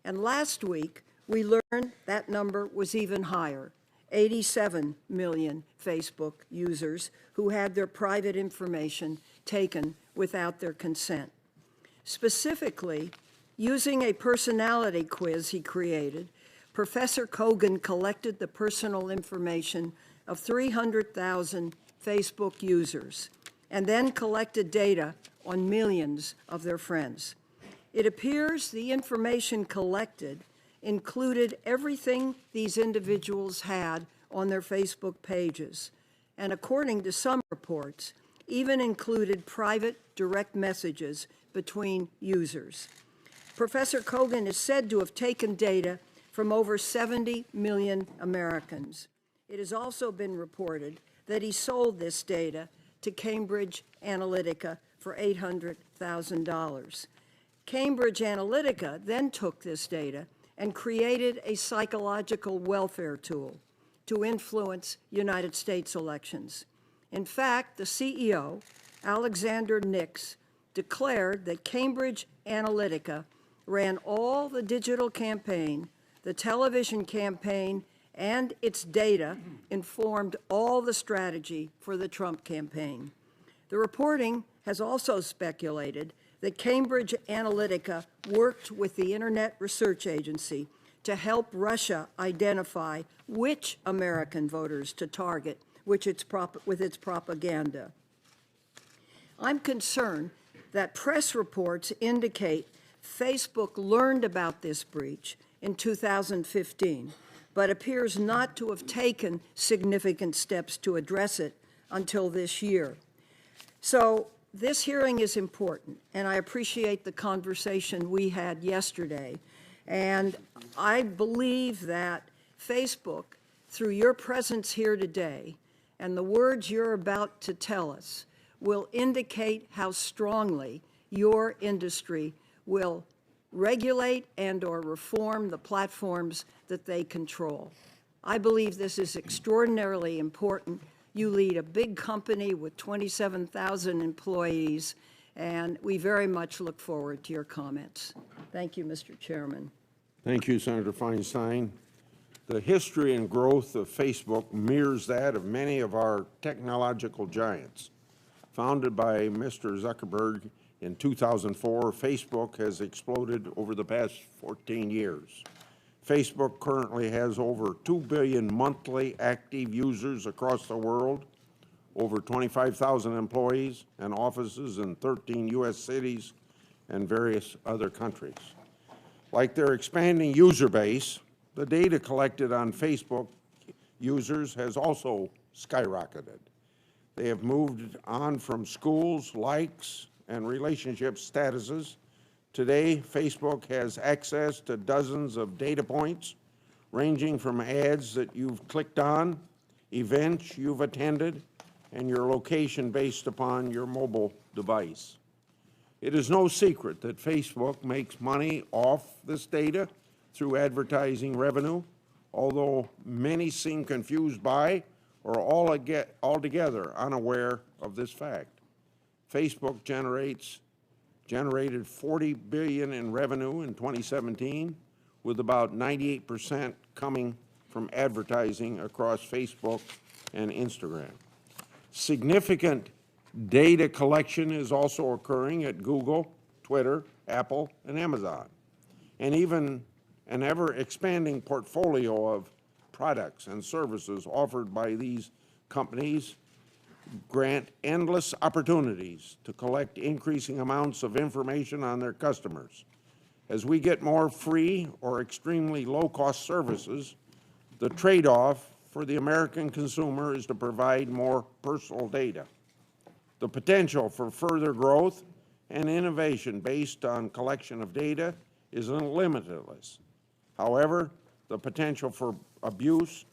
And last week, we learned that number was even higher, 87 million Facebook users who had their private information taken without their consent. Specifically, using a personality quiz he created, Professor Kogan collected the personal information of 300,000 Facebook users and then collected data on millions of their friends. It appears the information collected included everything these individuals had on their Facebook pages, and according to some reports, even included private direct messages between users. Professor Kogan is said to have taken data from over 70 million Americans. It has also been reported that he sold this data to Cambridge Analytica for $800,000. Cambridge Analytica then took this data and created a psychological welfare tool to influence United States elections. In fact, the CEO, Alexander Nix, declared that Cambridge Analytica ran all the digital campaign, the television campaign, and its data informed all the strategy for the Trump campaign. The reporting has also speculated that Cambridge Analytica worked with the Internet Research Agency to help Russia identify which American voters to target with its propaganda. I'm concerned that press reports indicate Facebook learned about this breach in 2015, but appears not to have taken significant steps to address it until this year. So this hearing is important, and I appreciate the conversation we had yesterday. And I believe that Facebook, through your presence here today and the words you're about to tell us, will indicate how strongly your industry will regulate and/or reform the platforms that they control. I believe this is extraordinarily important. You lead a big company with 27,000 employees, and we very much look forward to your comments. Thank you, Mr. Chairman. Thank you, Senator Feinstein. The history and growth of Facebook mirrors that of many of our technological giants. Founded by Mr. Zuckerberg in 2004, Facebook has exploded over the past 14 years. Facebook currently has over 2 billion monthly active users across the world, over 25,000 employees and offices in 13 U.S. cities and various other countries. Like their expanding user base, the data collected on Facebook users has also skyrocketed. They have moved on from schools, likes, and relationship statuses. Today, Facebook has access to dozens of data points, ranging from ads that you've clicked on, events you've attended, and your location based upon your mobile device. It is no secret that Facebook makes money off this data through advertising revenue, although many seem confused by or altogether unaware of this fact. Facebook generated $40 billion in revenue in 2017, with about 98% coming from advertising across Facebook and Instagram. Significant data collection is also occurring at Google, Twitter, Apple, and Amazon, and even an ever-expanding portfolio of products and services offered by these companies grant endless opportunities to collect increasing amounts of information on their customers. As we get more free or extremely low-cost services, the trade-off for the American consumer is to provide more personal data. The potential for further growth and innovation based on collection of data is limitless. However, the potential for abuse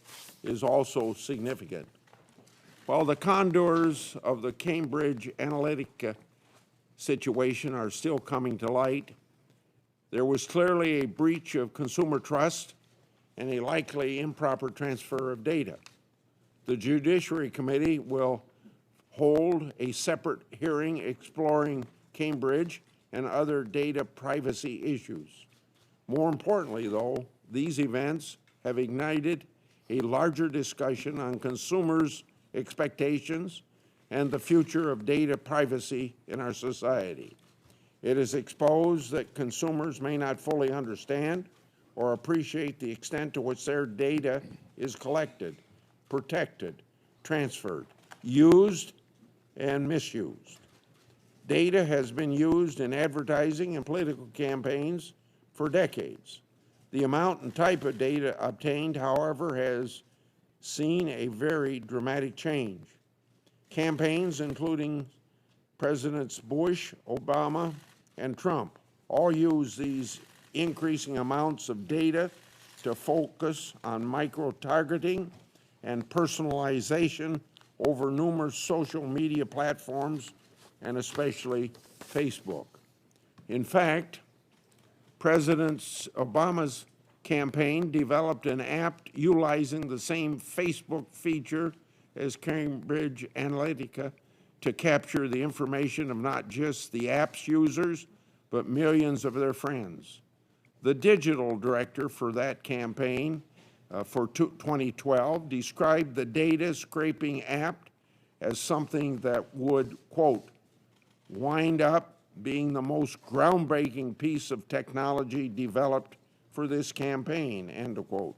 is also significant. While the contours of the Cambridge Analytica situation are still coming to light, there was clearly a breach of consumer trust and a likely improper transfer of data. The Judiciary Committee will hold a separate hearing exploring Cambridge and other data privacy issues. More importantly, though, these events have ignited a larger discussion on consumers' expectations and the future of data privacy in our society. It has exposed that consumers may not fully understand or appreciate the extent to which their data is collected, protected, transferred, used, and misused. Data has been used in advertising and political campaigns for decades. The amount and type of data obtained, however, has seen a very dramatic change. Campaigns including Presidents Bush, Obama, and Trump all use these increasing amounts of data to focus on micro-targeting and personalization over numerous social media platforms, and especially Facebook. In fact, President Obama's campaign developed an app utilizing the same Facebook feature as Cambridge Analytica to capture the information of not just the app's users, but millions of their friends. The digital director for that campaign for 2012 described the data scraping app as something that would, quote, wind up being the most groundbreaking piece of technology developed for this campaign, end of quote.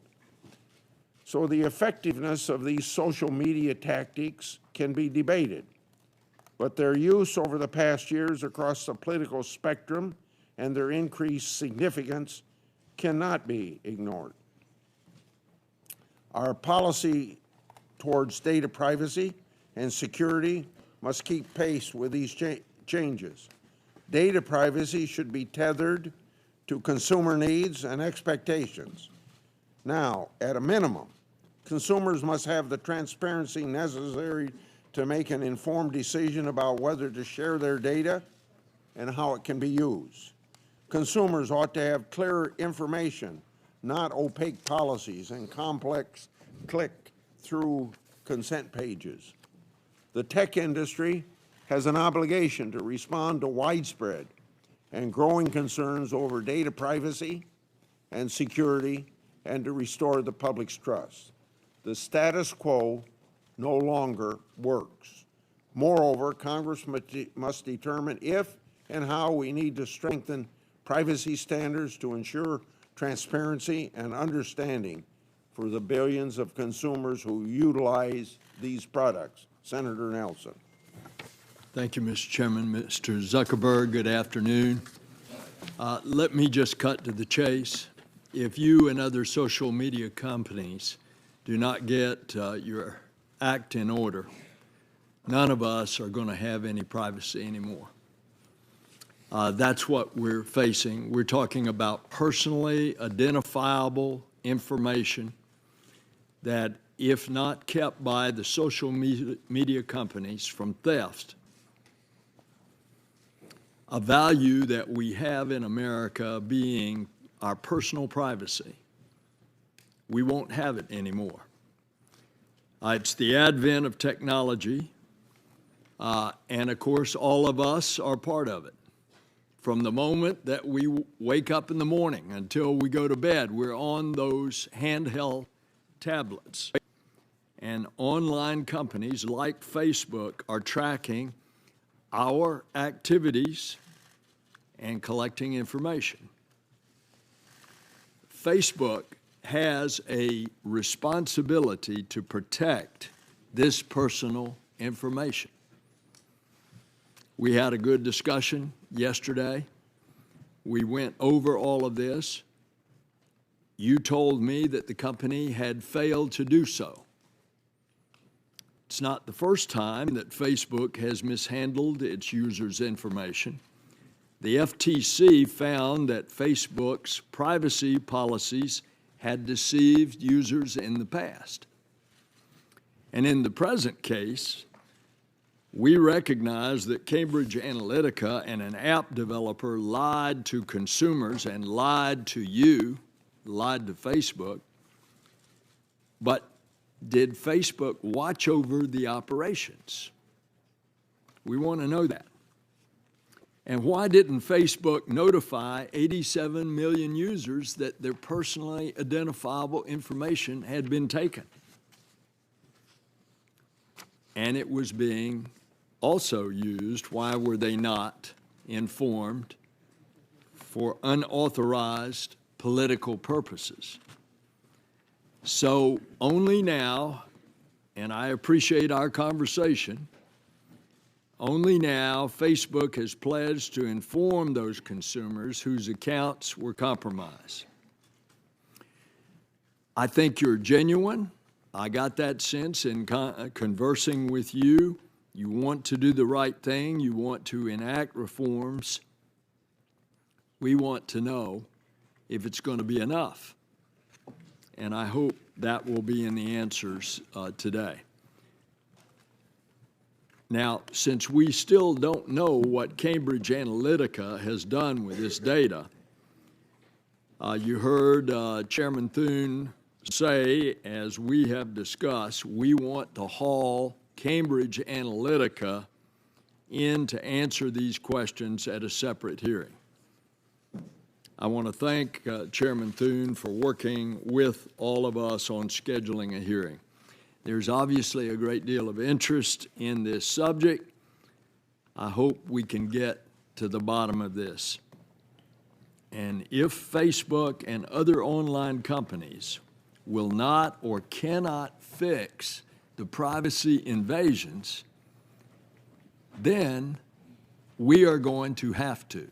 So the effectiveness of these social media tactics can be debated, but their use over the past years across the political spectrum and their increased significance cannot be ignored. Our policy towards data privacy and security must keep pace with these changes. Data privacy should be tethered to consumer needs and expectations. Now, at a minimum, consumers must have the transparency necessary to make an informed decision about whether to share their data and how it can be used. Consumers ought to have clear information, not opaque policies and complex click-through consent pages. The tech industry has an obligation to respond to widespread and growing concerns over data privacy and security and to restore the public's trust. The status quo no longer works. Moreover, Congress must determine if and how we need to strengthen privacy standards to ensure transparency and understanding for the billions of consumers who utilize these products. Senator Nelson. Thank you, Mr. Chairman. Mr. Zuckerberg, good afternoon. Let me just cut to the chase. If you and other social media companies do not get your act in order, none of us are going to have any privacy anymore. That's what we're facing. We're talking about personally identifiable information that, if not kept by the social media companies from theft, a value that we have in America being our personal privacy, we won't have it anymore. It's the advent of technology, and of course, all of us are part of it. From the moment that we wake up in the morning until we go to bed, we're on those handheld tablets. And online companies like Facebook are tracking our activities and collecting information. Facebook has a responsibility to protect this personal information. We had a good discussion yesterday. We went over all of this. You told me that the company had failed to do so. It's not the first time that Facebook has mishandled its users' information. The FTC found that Facebook's privacy policies had deceived users in the past. And in the present case, we recognize that Cambridge Analytica and an app developer lied to consumers and lied to you, lied to Facebook, but did Facebook watch over the operations? We want to know that. And why didn't Facebook notify 87 million users that their personally identifiable information had been taken? And it was being also used, why were they not informed, for unauthorized political purposes? So only now, and I appreciate our conversation, only now Facebook has pledged to inform those consumers whose accounts were compromised. I think you're genuine. I got that sense in conversing with you. You want to do the right thing. You want to enact reforms. We want to know if it's going to be enough. And I hope that will be in the answers today. Now, since we still don't know what Cambridge Analytica has done with this data, you heard Chairman Thune say, as we have discussed, we want to haul Cambridge Analytica in to answer these questions at a separate hearing. I want to thank Chairman Thune for working with all of us on scheduling a hearing. There's obviously a great deal of interest in this subject. I hope we can get to the bottom of this. And if Facebook and other online companies will not or cannot fix the privacy invasions, then we are going to have to.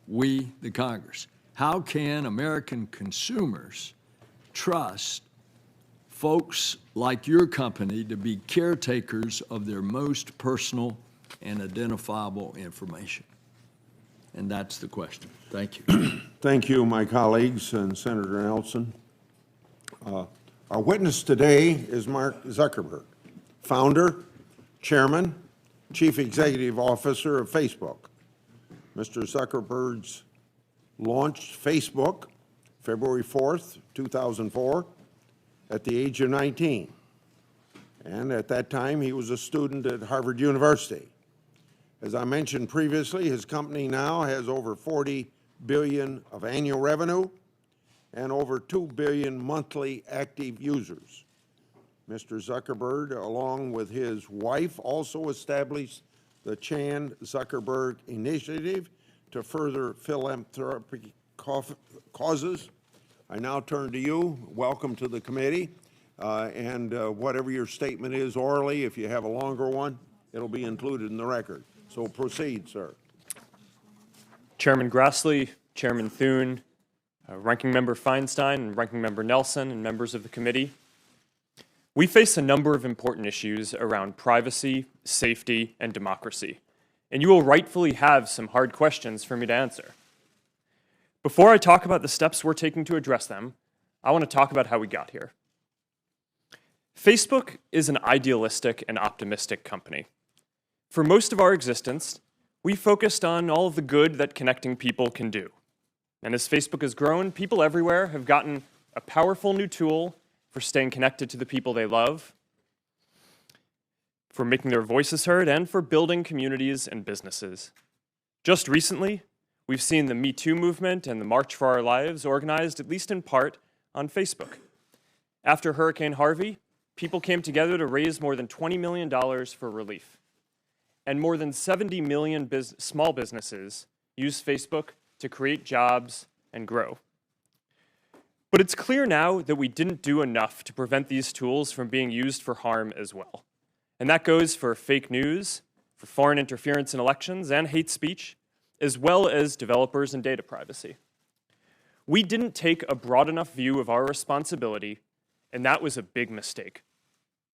We, the Congress. How can American consumers trust folks like your company to be caretakers of their most personal and identifiable information? And that's the question. Thank you. Thank you, my colleagues and Senator Nelson. Our witness today is Mark Zuckerberg, founder, chairman, chief executive officer of Facebook. Mr. Zuckerberg launched Facebook February 4th, 2004, at the age of 19. And at that time, he was a student at Harvard University. As I mentioned previously, his company now has over $40 billion of annual revenue and over 2 billion monthly active users. Mr. Zuckerberg, along with his wife, also established the Chan Zuckerberg Initiative to further philanthropic causes. I now turn to you. Welcome to the committee. And whatever your statement is orally, if you have a longer one, it'll be included in the record. So proceed, sir. Chairman Grassley, Chairman Thune, Ranking Member Feinstein, and Ranking Member Nelson, and members of the committee. We face a number of important issues around privacy, safety, and democracy, and you will rightfully have some hard questions for me to answer. Before I talk about the steps we're taking to address them, I want to talk about how we got here. Facebook is an idealistic and optimistic company. For most of our existence, we focused on all of the good that connecting people can do. And as Facebook has grown, people everywhere have gotten a powerful new tool for staying connected to the people they love, for making their voices heard, and for building communities and businesses. Just recently, we've seen the Me Too movement and the March for Our Lives organized, at least in part, on Facebook. After Hurricane Harvey, people came together to raise more than $20 million for relief. And more than 70 million small businesses use Facebook to create jobs and grow. But it's clear now that we didn't do enough to prevent these tools from being used for harm as well. And that goes for fake news, for foreign interference in elections, and hate speech, as well as developers and data privacy. We didn't take a broad enough view of our responsibility, and that was a big mistake.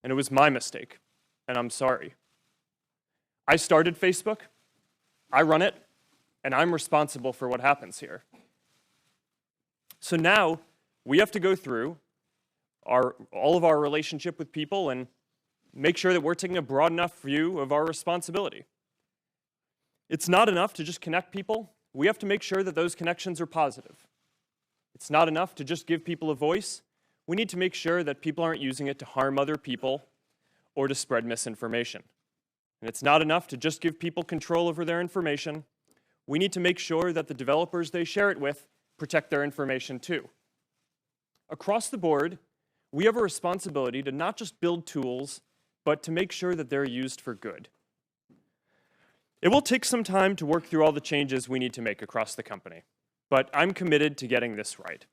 And it was my mistake, and I'm sorry. I started Facebook, I run it, and I'm responsible for what happens here. So now, we have to go through all of our relationship with people and make sure that we're taking a broad enough view of our responsibility. It's not enough to just connect people. We have to make sure that those connections are positive. It's not enough to just give people a voice. We need to make sure that people aren't using it to harm other people or to spread misinformation. And it's not enough to just give people control over their information. we need to make sure that the developers they share it with protect their information too. Across the board, we have a responsibility to not just build tools, but to make sure that they're used for good. It will take some time to work through all the changes we need to make across the company, but I'm committed to getting this right.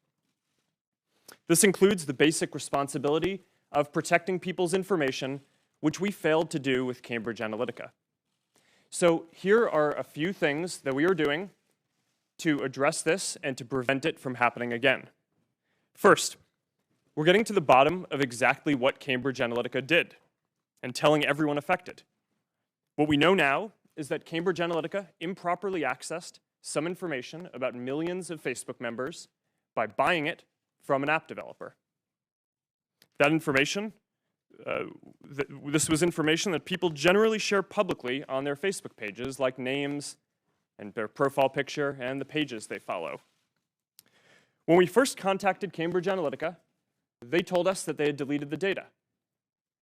This includes the basic responsibility of protecting people's information, which we failed to do with Cambridge Analytica. So here are a few things that we are doing to address this and to prevent it from happening again. First, we're getting to the bottom of exactly what Cambridge Analytica did and telling everyone affected. What we know now is that Cambridge Analytica improperly accessed some information about millions of Facebook members by buying it from an app developer. That information, this was information that people generally share publicly on their Facebook pages, like names and their profile picture and the pages they follow. When we first contacted Cambridge Analytica, they told us that they had deleted the data.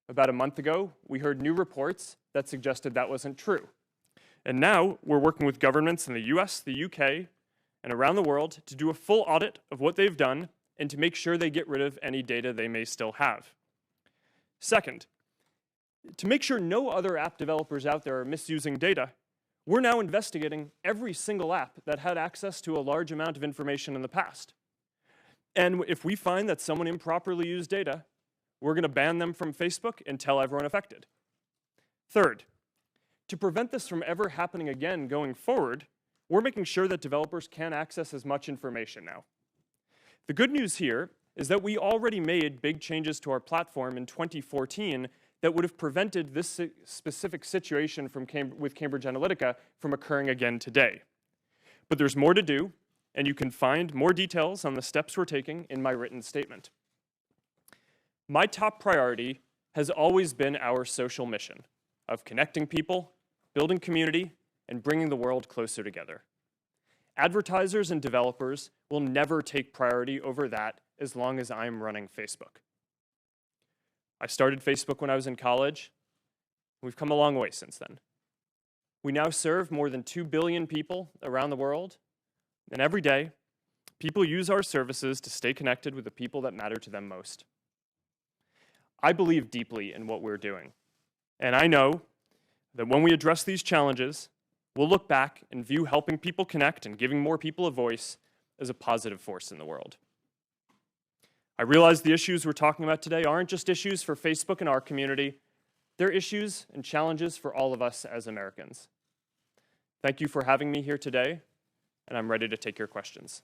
About a month ago, we heard new reports that suggested that wasn't true. And now we're working with governments in the US, the UK, and around the world to do a full audit of what they've done and to make sure they get rid of any data they may still have. Second, to make sure no other app developers out there are misusing data, we're now investigating every single app that had access to a large amount of information in the past. And if we find that someone improperly used data, we're going to ban them from Facebook and tell everyone affected. Third, to prevent this from ever happening again going forward, we're making sure that developers can access as much information now. The good news here is that we already made big changes to our platform in 2014 that would have prevented this specific situation with Cambridge Analytica from occurring again today. But there's more to do, and you can find more details on the steps we're taking in my written statement. My top priority has always been our social mission of connecting people, building community, and bringing the world closer together. Advertisers and developers will never take priority over that as long as I'm running Facebook. I started Facebook when I was in college. We've come a long way since then. We now serve more than 2 billion people around the world, and every day, people use our services to stay connected with the people that matter to them most. I believe deeply in what we're doing, and I know that when we address these challenges, we'll look back and view helping people connect and giving more people a voice as a positive force in the world. I realize the issues we're talking about today aren't just issues for Facebook and our community. They're issues and challenges for all of us as Americans. Thank you for having me here today, and I'm ready to take your questions.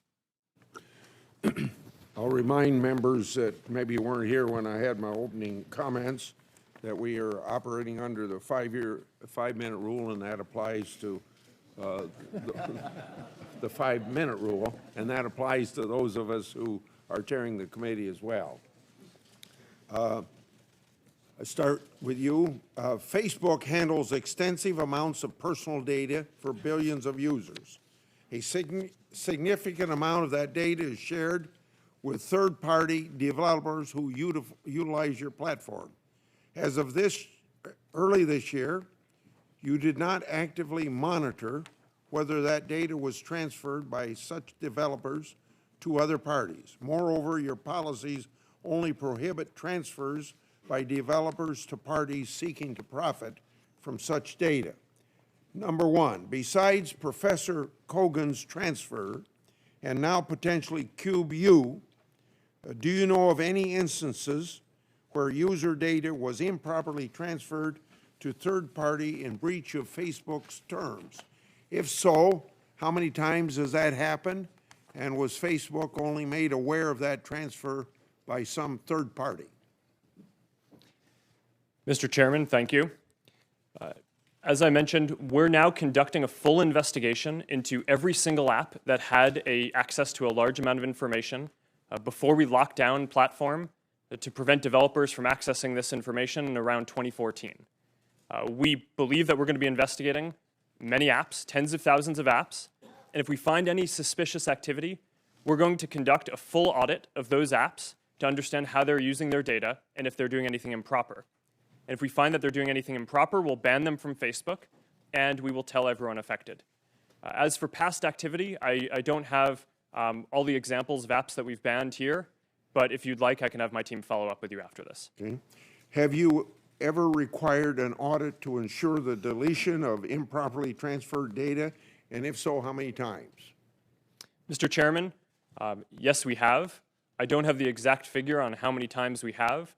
I'll remind members that maybe you weren't here when I had my opening comments that we are operating under the 5-minute rule, and that applies to the 5-minute rule, and that applies to those of us who are chairing the committee as well. I start with you. Facebook handles extensive amounts of personal data for billions of users. A significant amount of that data is shared with third-party developers who utilize your platform. As of early this year, you did not actively monitor whether that data was transferred by such developers to other parties. Moreover, your policies only prohibit transfers by developers to parties seeking to profit from such data. Number one, besides Professor Kogan's transfer, and now potentially CubeU, do you know of any instances where user data was improperly transferred to third party in breach of Facebook's terms? If so, how many times has that happened? And was Facebook only made aware of that transfer by some third party? Mr. Chairman, thank you. As I mentioned, we're now conducting a full investigation into every single app that had access to a large amount of information before we locked down platform to prevent developers from accessing this information in around 2014. We believe that we're going to be investigating many apps, tens of thousands of apps, and if we find any suspicious activity, we're going to conduct a full audit of those apps to understand how they're using their data and if they're doing anything improper. And if we find that they're doing anything improper, we'll ban them from Facebook, and we will tell everyone affected. As for past activity, I don't have all the examples of apps that we've banned here, but if you'd like, I can have my team follow up with you after this. Okay. Have you ever required an audit to ensure the deletion of improperly transferred data? And if so, how many times? Mr. Chairman, yes, we have. I don't have the exact figure on how many times we have,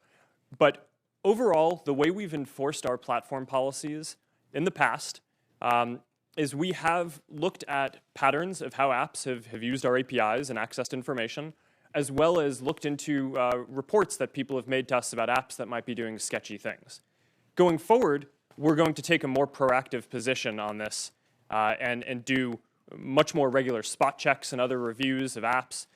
but overall, the way we've enforced our platform policies in the past is we have looked at patterns of how apps have used our APIs and accessed information, as well as looked into reports that people have made to us about apps that might be doing sketchy things. Going forward, we're going to take a more proactive position on this and do much more regular spot checks and other reviews of apps,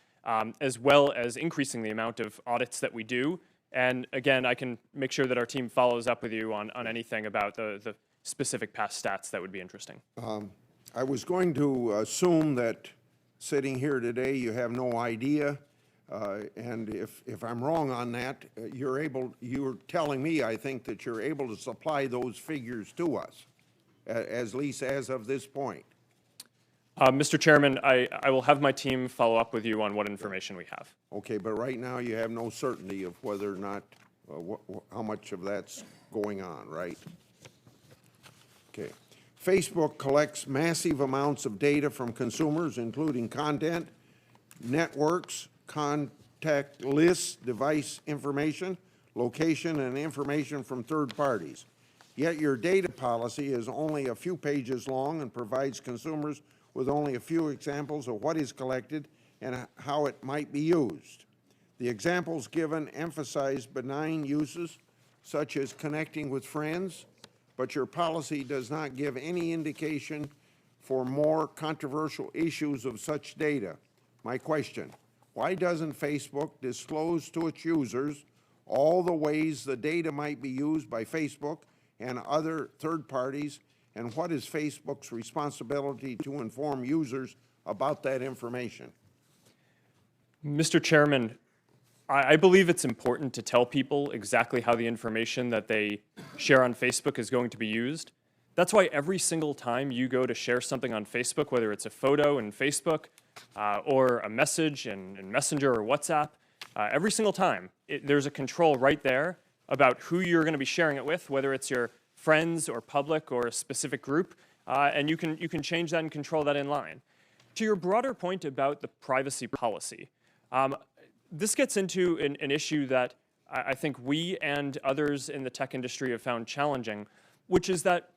as well as increasing the amount of audits that we do. And again, I can make sure that our team follows up with you on anything about the specific past stats that would be interesting. I was going to assume that sitting here today, you have no idea. And if I'm wrong on that, you're telling me, I think, that you're able to supply those figures to us, at least as of this point. Mr. Chairman, I will have my team follow up with you on what information we have. Okay, but right now you have no certainty of whether or not, how much of that's going on, right? Okay. Facebook collects massive amounts of data from consumers, including content, networks, contact lists, device information, location, and information from third parties. Yet your data policy is only a few pages long and provides consumers with only a few examples of what is collected and how it might be used. The examples given emphasize benign uses, such as connecting with friends, but your policy does not give any indication for more controversial issues of such data. My question, why doesn't Facebook disclose to its users all the ways the data might be used by Facebook and other third parties, and what is Facebook's responsibility to inform users about that information? Mr. Chairman, I believe it's important to tell people exactly how the information that they share on Facebook is going to be used. That's why every single time you go to share something on Facebook, whether it's a photo in Facebook or a message in Messenger or WhatsApp, every single time there's a control right there about who you're going to be sharing it with, whether it's your friends or public or a specific group, and you can change that and control that in line. To your broader point about the privacy policy, this gets into an issue that I think we and others in the tech industry have found challenging, which is that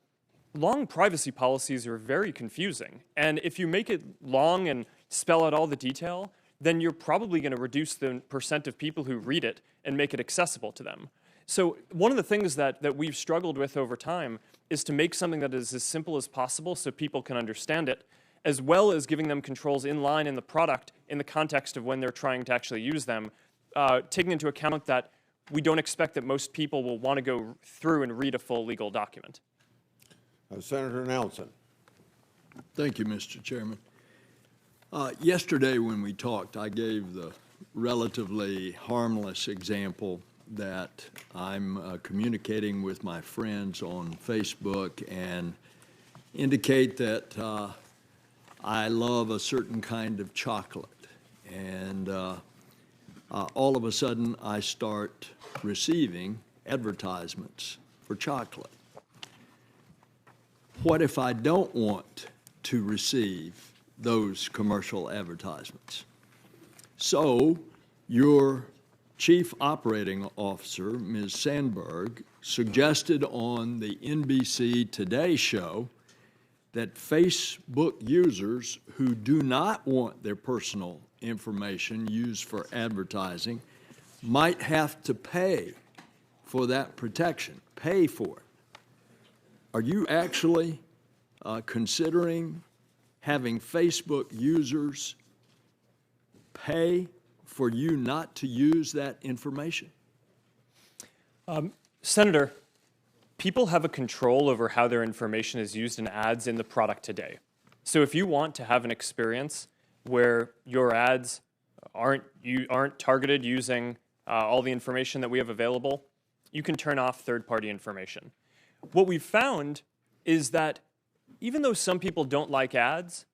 long privacy policies are very confusing. And if you make it long and spell out all the detail, then you're probably going to reduce the percent of people who read it and make it accessible to them. So one of the things that we've struggled with over time is to make something that is as simple as possible so people can understand it, as well as giving them controls in line in the product in the context of when they're trying to actually use them, taking into account that we don't expect that most people will want to go through and read a full legal document. Senator Nelson. Thank you, Mr. Chairman. Yesterday when we talked, I gave the relatively harmless example that I'm communicating with my friends on Facebook and indicate that I love a certain kind of chocolate. And all of a sudden, I start receiving advertisements for chocolate. What if I don't want to receive those commercial advertisements? So your Chief Operating Officer, Ms. Sandberg, suggested on the NBC Today show that Facebook users who do not want their personal information used for advertising might have to pay for that protection, pay for it. Are you actually considering having Facebook users pay for you not to use that information? Senator, people have a control over how their information is used in ads in the product today. So if you want to have an experience where your ads aren't targeted using all the information that we have available, you can turn off third-party information. What we've found is that even though some people don't like ads,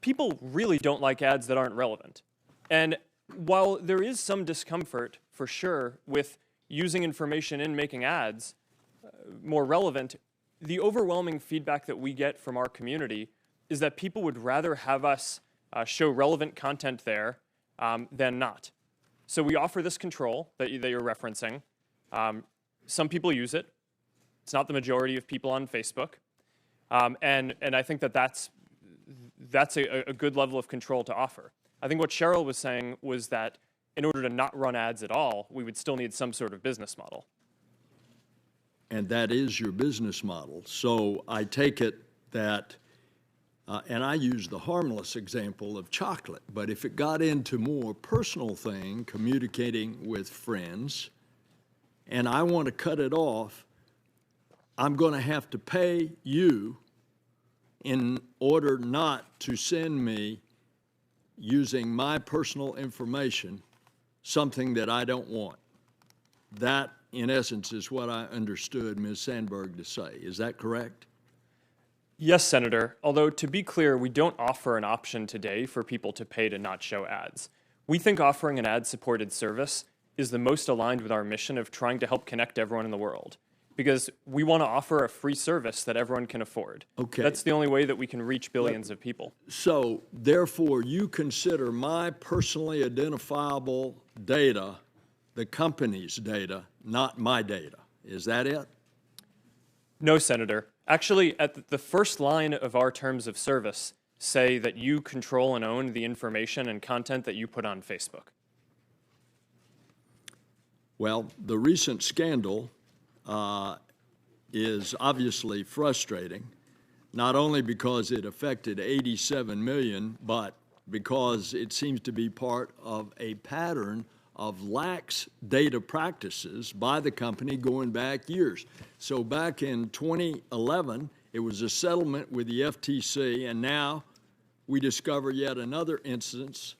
people really don't like ads that aren't relevant. And while there is some discomfort, for sure, with using information in making ads more relevant, the overwhelming feedback that we get from our community is that people would rather have us show relevant content there than not. So we offer this control that you're referencing. Some people use it. It's not the majority of people on Facebook. And I think that that's a good level of control to offer. I think what Cheryl was saying was that in order to not run ads at all, we would still need some sort of business model. And that is your business model. So I take it that, and I use the harmless example of chocolate, but if it got into more personal thing, communicating with friends, and I want to cut it off, I'm going to have to pay you in order not to send me, using my personal information, something that I don't want. That, in essence, is what I understood Ms. Sandberg to say. Is that correct? Yes, Senator. Although, to be clear, we don't offer an option today for people to pay to not show ads. We think offering an ad-supported service is the most aligned with our mission of trying to help connect everyone in the world, because we want to offer a free service that everyone can afford. Okay. That's the only way that we can reach billions of people. So, therefore, you consider my personally identifiable data the company's data, not my data. Is that it? No, Senator. Actually, at the first line of our terms of service say that you control and own the information and content that you put on Facebook. Well, the recent scandal is obviously frustrating, not only because it affected 87 million, but because it seems to be part of a pattern of lax data practices by the company going back years. So back in 2011, it was a settlement with the FTC, and now we discover yet another instance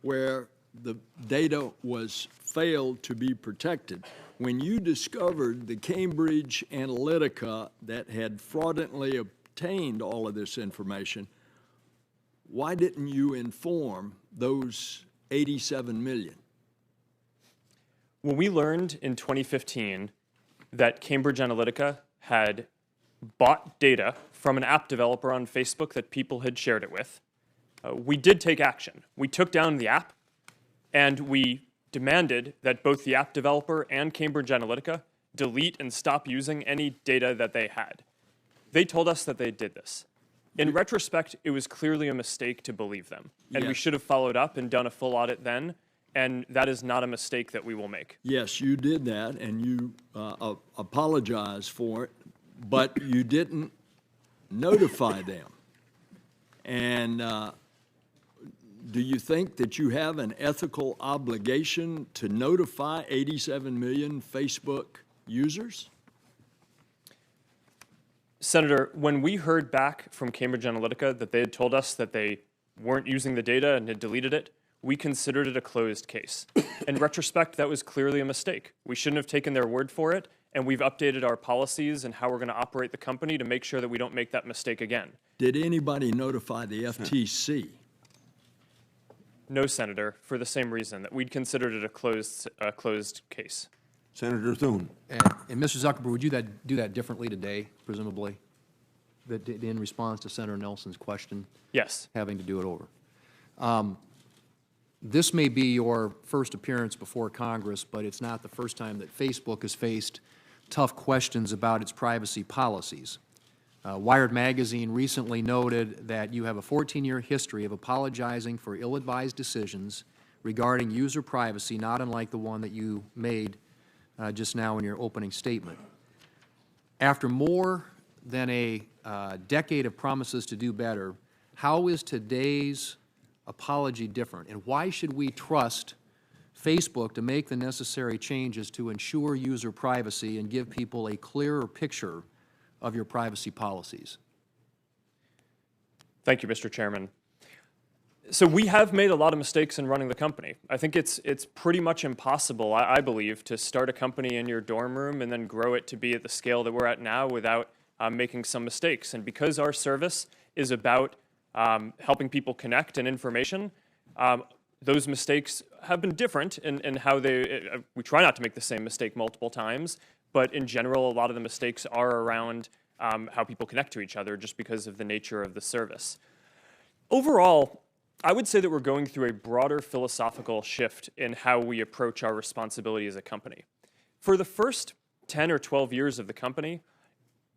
where the data was failed to be protected. When you discovered the Cambridge Analytica that had fraudulently obtained all of this information, why didn't you inform those 87 million? When we learned in 2015 that Cambridge Analytica had bought data from an app developer on Facebook that people had shared it with, we did take action. We took down the app, and we demanded that both the app developer and Cambridge Analytica delete and stop using any data that they had. They told us that they did this. In retrospect, it was clearly a mistake to believe them, and we Yes. should have followed up and done a full audit then, and that is not a mistake that we will make. Yes, you did that, and you apologized for it, but you didn't notify them. And do you think that you have an ethical obligation to notify 87 million Facebook users? Senator, when we heard back from Cambridge Analytica that they had told us that they weren't using the data and had deleted it, we considered it a closed case. In retrospect, that was clearly a mistake. We shouldn't have taken their word for it, and we've updated our policies and how we're going to operate the company to make sure that we don't make that mistake again. Did anybody notify the FTC? No, Senator, for the same reason, that we'd considered it a closed case. Senator Thune. And Mr. Zuckerberg, would you do that differently today, presumably, in response to Senator Nelson's question, Yes. having to do it over? This may be your first appearance before Congress, but it's not the first time that Facebook has faced tough questions about its privacy policies. Wired Magazine recently noted that you have a 14-year history of apologizing for ill-advised decisions regarding user privacy, not unlike the one that you made just now in your opening statement. After more than a decade of promises to do better, how is today's apology different, and why should we trust Facebook to make the necessary changes to ensure user privacy and give people a clearer picture of your privacy policies? Thank you, Mr. Chairman. So we have made a lot of mistakes in running the company. I think it's pretty much impossible, I believe, to start a company in your dorm room and then grow it to be at the scale that we're at now without making some mistakes. And because our service is about helping people connect and information, those mistakes have been different in how we try not to make the same mistake multiple times, but in general, a lot of the mistakes are around how people connect to each other just because of the nature of the service. Overall, I would say that we're going through a broader philosophical shift in how we approach our responsibility as a company. For the first 10 or 12 years of the company,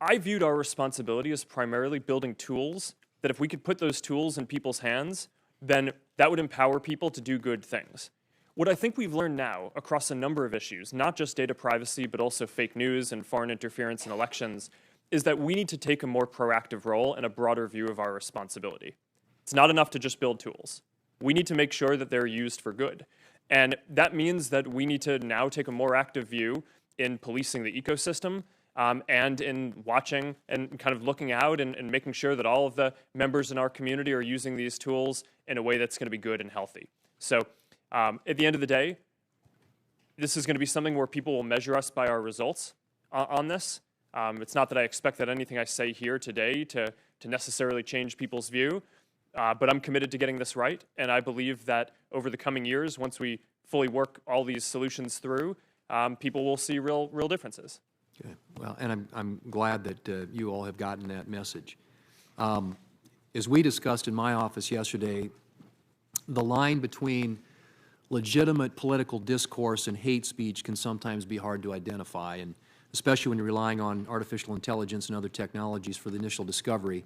I viewed our responsibility as primarily building tools that if we could put those tools in people's hands, then that would empower people to do good things. What I think we've learned now across a number of issues, not just data privacy, but also fake news and foreign interference in elections, is that we need to take a more proactive role and a broader view of our responsibility. It's not enough to just build tools. We need to make sure that they're used for good. And that means that we need to now take a more active view in policing the ecosystem and in watching and kind of looking out and making sure that all of the members in our community are using these tools in a way that's going to be good and healthy. So at the end of the day, this is going to be something where people will measure us by our results on this. It's not that I expect that anything I say here today to necessarily change people's view, but I'm committed to getting this right, and I believe that over the coming years, once we fully work all these solutions through, people will see real differences. Okay. Well, and I'm glad that you all have gotten that message. As we discussed in my office yesterday, the line between legitimate political discourse and hate speech can sometimes be hard to identify, and especially when you're relying on artificial intelligence and other technologies for the initial discovery.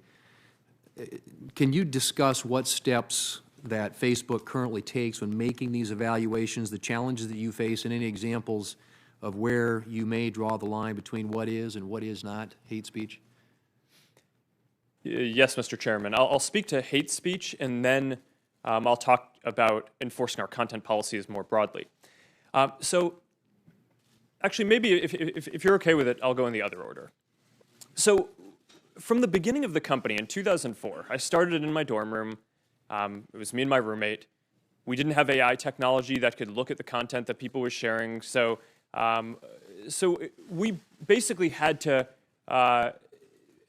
Can you discuss what steps that Facebook currently takes when making these evaluations, the challenges that you face, and any examples of where you may draw the line between what is and what is not hate speech? Yes, Mr. Chairman. I'll speak to hate speech, and then I'll talk about enforcing our content policies more broadly. So actually, maybe if you're okay with it, I'll go in the other order. So from the beginning of the company in 2004, I started it in my dorm room. It was me and my roommate. We didn't have AI technology that could look at the content that people were sharing. So we basically had to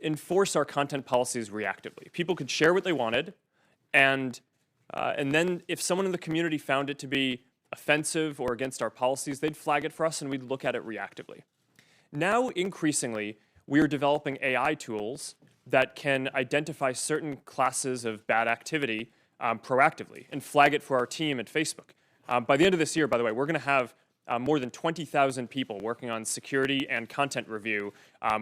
enforce our content policies reactively. People could share what they wanted, and then if someone in the community found it to be offensive or against our policies, they'd flag it for us and we'd look at it reactively. Now, increasingly, we are developing AI tools that can identify certain classes of bad activity proactively and flag it for our team at Facebook. By the end of this year, by the way, we're going to have more than 20,000 people working on security and content review,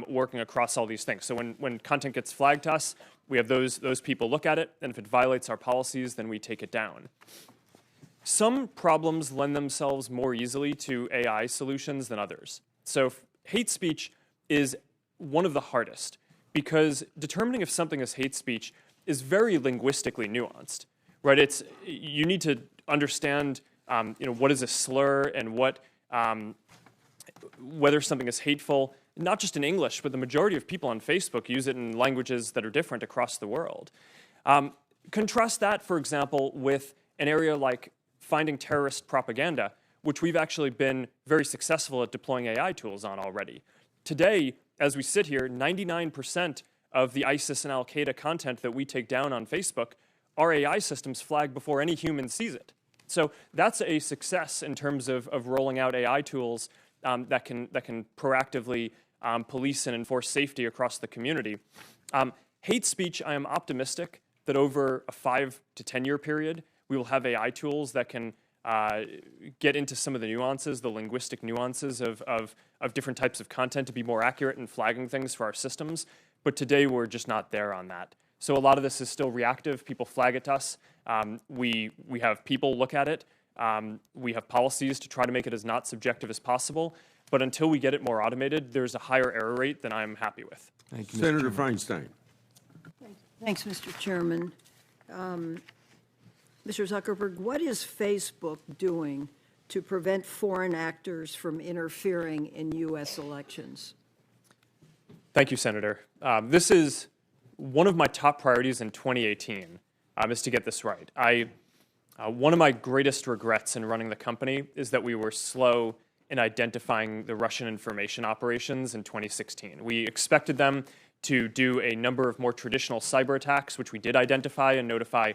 working across all these things. So when content gets flagged to us, we have those people look at it, and if it violates our policies, then we take it down. Some problems lend themselves more easily to AI solutions than others. So hate speech is one of the hardest, because determining if something is hate speech is very linguistically nuanced, right? You need to understand what is a slur and whether something is hateful, not just in English, but the majority of people on Facebook use it in languages that are different across the world. Contrast that, for example, with an area like finding terrorist propaganda, which we've actually been very successful at deploying AI tools on already. Today, as we sit here, 99% of the ISIS and Al-Qaeda content that we take down on Facebook, our AI systems flag before any human sees it. So that's a success in terms of rolling out AI tools that can proactively police and enforce safety across the community. Hate speech, I am optimistic that over a 5 to 10 year period, we will have AI tools that can get into some of the nuances, the linguistic nuances of different types of content to be more accurate in flagging things for our systems. But today, we're just not there on that. So a lot of this is still reactive. People flag it to us. We have people look at it. We have policies to try to make it as not subjective as possible. But until we get it more automated, there's a higher error rate than I'm happy with. Thank you, Senator Feinstein. Thanks, Mr. Chairman. Mr. Zuckerberg, what is Facebook doing to prevent foreign actors from interfering in U.S. elections? Thank you, Senator. This is one of my top priorities in 2018, is to get this right. One of my greatest regrets in running the company is that we were slow in identifying the Russian information operations in 2016. We expected them to do a number of more traditional cyber attacks, which we did identify and notify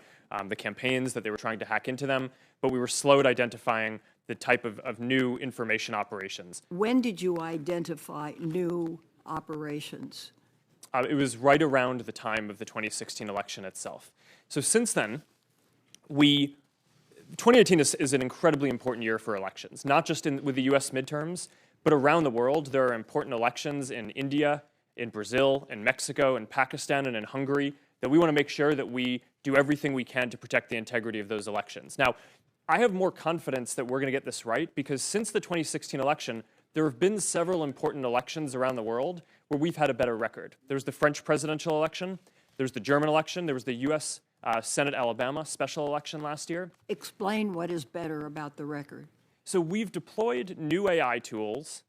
the campaigns that they were trying to hack into them, but we were slow at identifying the type of new information operations. When did you identify new operations? It was right around the time of the 2016 election itself. So since then, 2018 is an incredibly important year for elections, not just with the US midterms, but around the world. There are important elections in India, in Brazil, in Mexico, in Pakistan, and in Hungary that we want to make sure that we do everything we can to protect the integrity of those elections. Now, I have more confidence that we're going to get this right because since the 2016 election, there have been several important elections around the world where we've had a better record. There's the French presidential election, there's the German election, there was the US Senate Alabama special election last year. Explain what is better about the record. So we've deployed new AI tools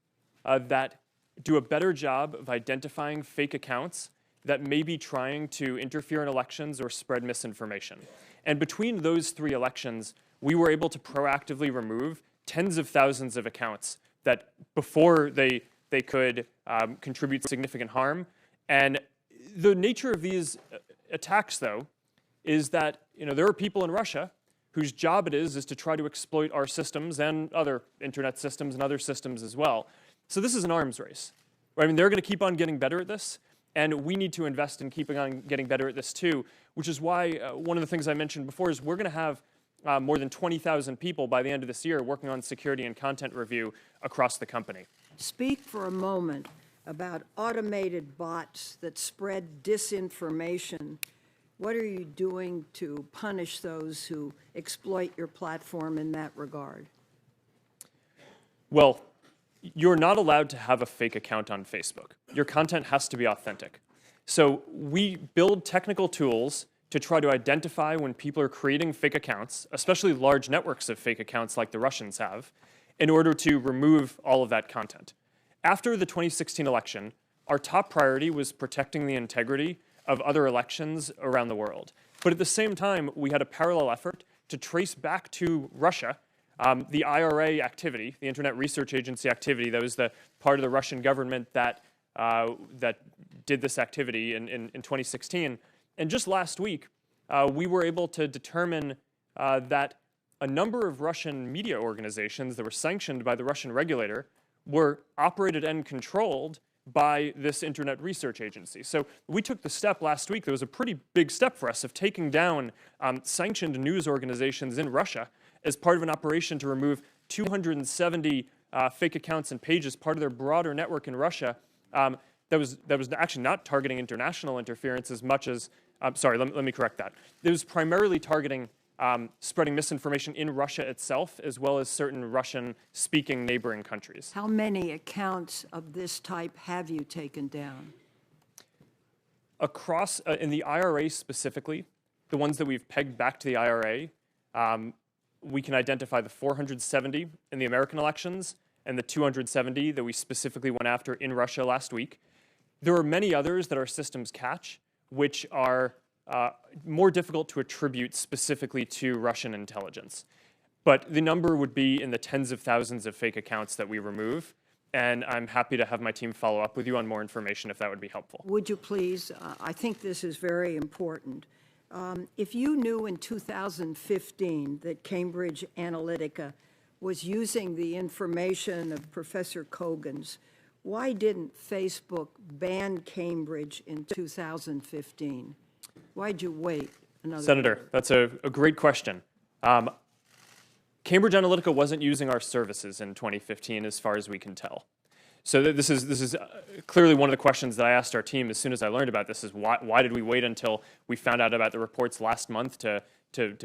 that do a better job of identifying fake accounts that may be trying to interfere in elections or spread misinformation. And between those three elections, we were able to proactively remove tens of thousands of accounts that before they could contribute significant harm. And the nature of these attacks, though, is that there are people in Russia whose job it is to try to exploit our systems and other internet systems and other systems as well. So this is an arms race. Right? I mean, they're going to keep on getting better at this, and we need to invest in keeping on getting better at this too, which is why one of the things I mentioned before is we're going to have more than 20,000 people by the end of this year working on security and content review across the company. Speak for a moment about automated bots that spread disinformation. What are you doing to punish those who exploit your platform in that regard? Well, you're not allowed to have a fake account on Facebook. Your content has to be authentic. So we build technical tools to try to identify when people are creating fake accounts, especially large networks of fake accounts like the Russians have, in order to remove all of that content. After the 2016 election, our top priority was protecting the integrity of other elections around the world. But at the same time, we had a parallel effort to trace back to Russia the IRA activity, the Internet Research Agency activity. That was the part of the Russian government that did this activity in 2016. And just last week, we were able to determine that a number of Russian media organizations that were sanctioned by the Russian regulator were operated and controlled by this Internet Research Agency. So we took the step last week. There was a pretty big step for us of taking down sanctioned news organizations in Russia as part of an operation to remove 270 fake accounts and pages, part of their broader network in Russia that was actually not targeting international interference as much as, sorry, let me correct that. It was primarily targeting spreading misinformation in Russia itself, as well as certain Russian-speaking neighboring countries. How many accounts of this type have you taken down? Across, in the IRA specifically, the ones that we've pegged back to the IRA, we can identify the 470 in the American elections and the 270 that we specifically went after in Russia last week. There are many others that our systems catch, which are more difficult to attribute specifically to Russian intelligence. But the number would be in the tens of thousands of fake accounts that we remove, and I'm happy to have my team follow up with you on more information if that would be helpful. Would you please? I think this is very important. If you knew in 2015 that Cambridge Analytica was using the information of Professor Kogan's, why didn't Facebook ban Cambridge in 2015? Why'd you wait another Senator, year? that's a great question. Cambridge Analytica wasn't using our services in 2015 as far as we can tell. So this is clearly one of the questions that I asked our team as soon as I learned about this is why did we wait until we found out about the reports last month to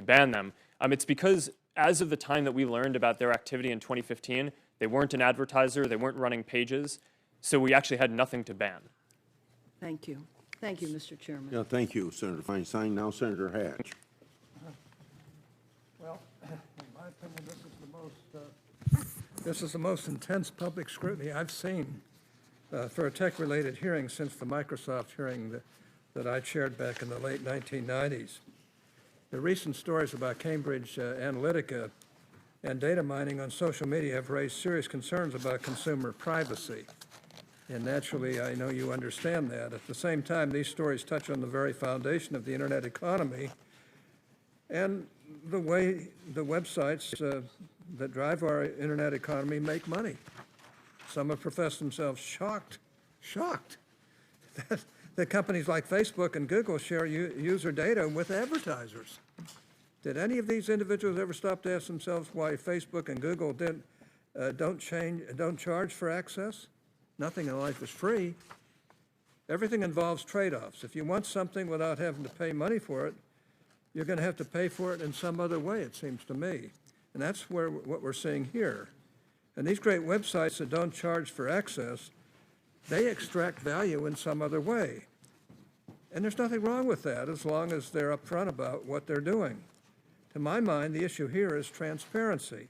ban them? It's because as of the time that we learned about their activity in 2015, they weren't an advertiser, they weren't running pages, so we actually had nothing to ban. Thank you. Thank you, Mr. Chairman. Yeah, thank you, Senator Feinstein. Now Senator Hatch. Well, in my opinion, this is the most intense public scrutiny I've seen for a tech-related hearing since the Microsoft hearing that I chaired back in the late 1990s. The recent stories about Cambridge Analytica and data mining on social media have raised serious concerns about consumer privacy. And naturally, I know you understand that. At the same time, these stories touch on the very foundation of the internet economy and the way the websites that drive our internet economy make money. Some have professed themselves shocked that companies like Facebook and Google share user data with advertisers. Did any of these individuals ever stop to ask themselves why Facebook and Google don't charge for access? Nothing in life is free. Everything involves trade-offs. If you want something without having to pay money for it, you're going to have to pay for it in some other way, it seems to me. And that's what we're seeing here. And these great websites that don't charge for access, they extract value in some other way. And there's nothing wrong with that as long as they're upfront about what they're doing. To my mind, the issue here is transparency.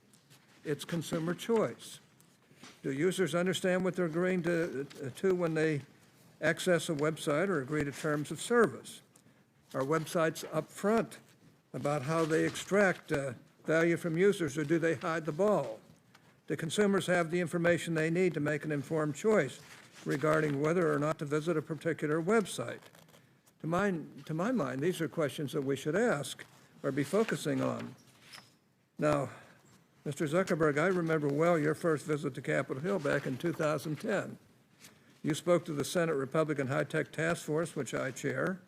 It's consumer choice. Do users understand what they're agreeing to when they access a website or agree to terms of service? Are websites upfront about how they extract value from users, or do they hide the ball? Do consumers have the information they need to make an informed choice regarding whether or not to visit a particular website? To my mind, these are questions that we should ask or be focusing on. Now, Mr. Zuckerberg, I remember well your first visit to Capitol Hill back in 2010. You spoke to the Senate Republican High-Tech Task Force, which I chair.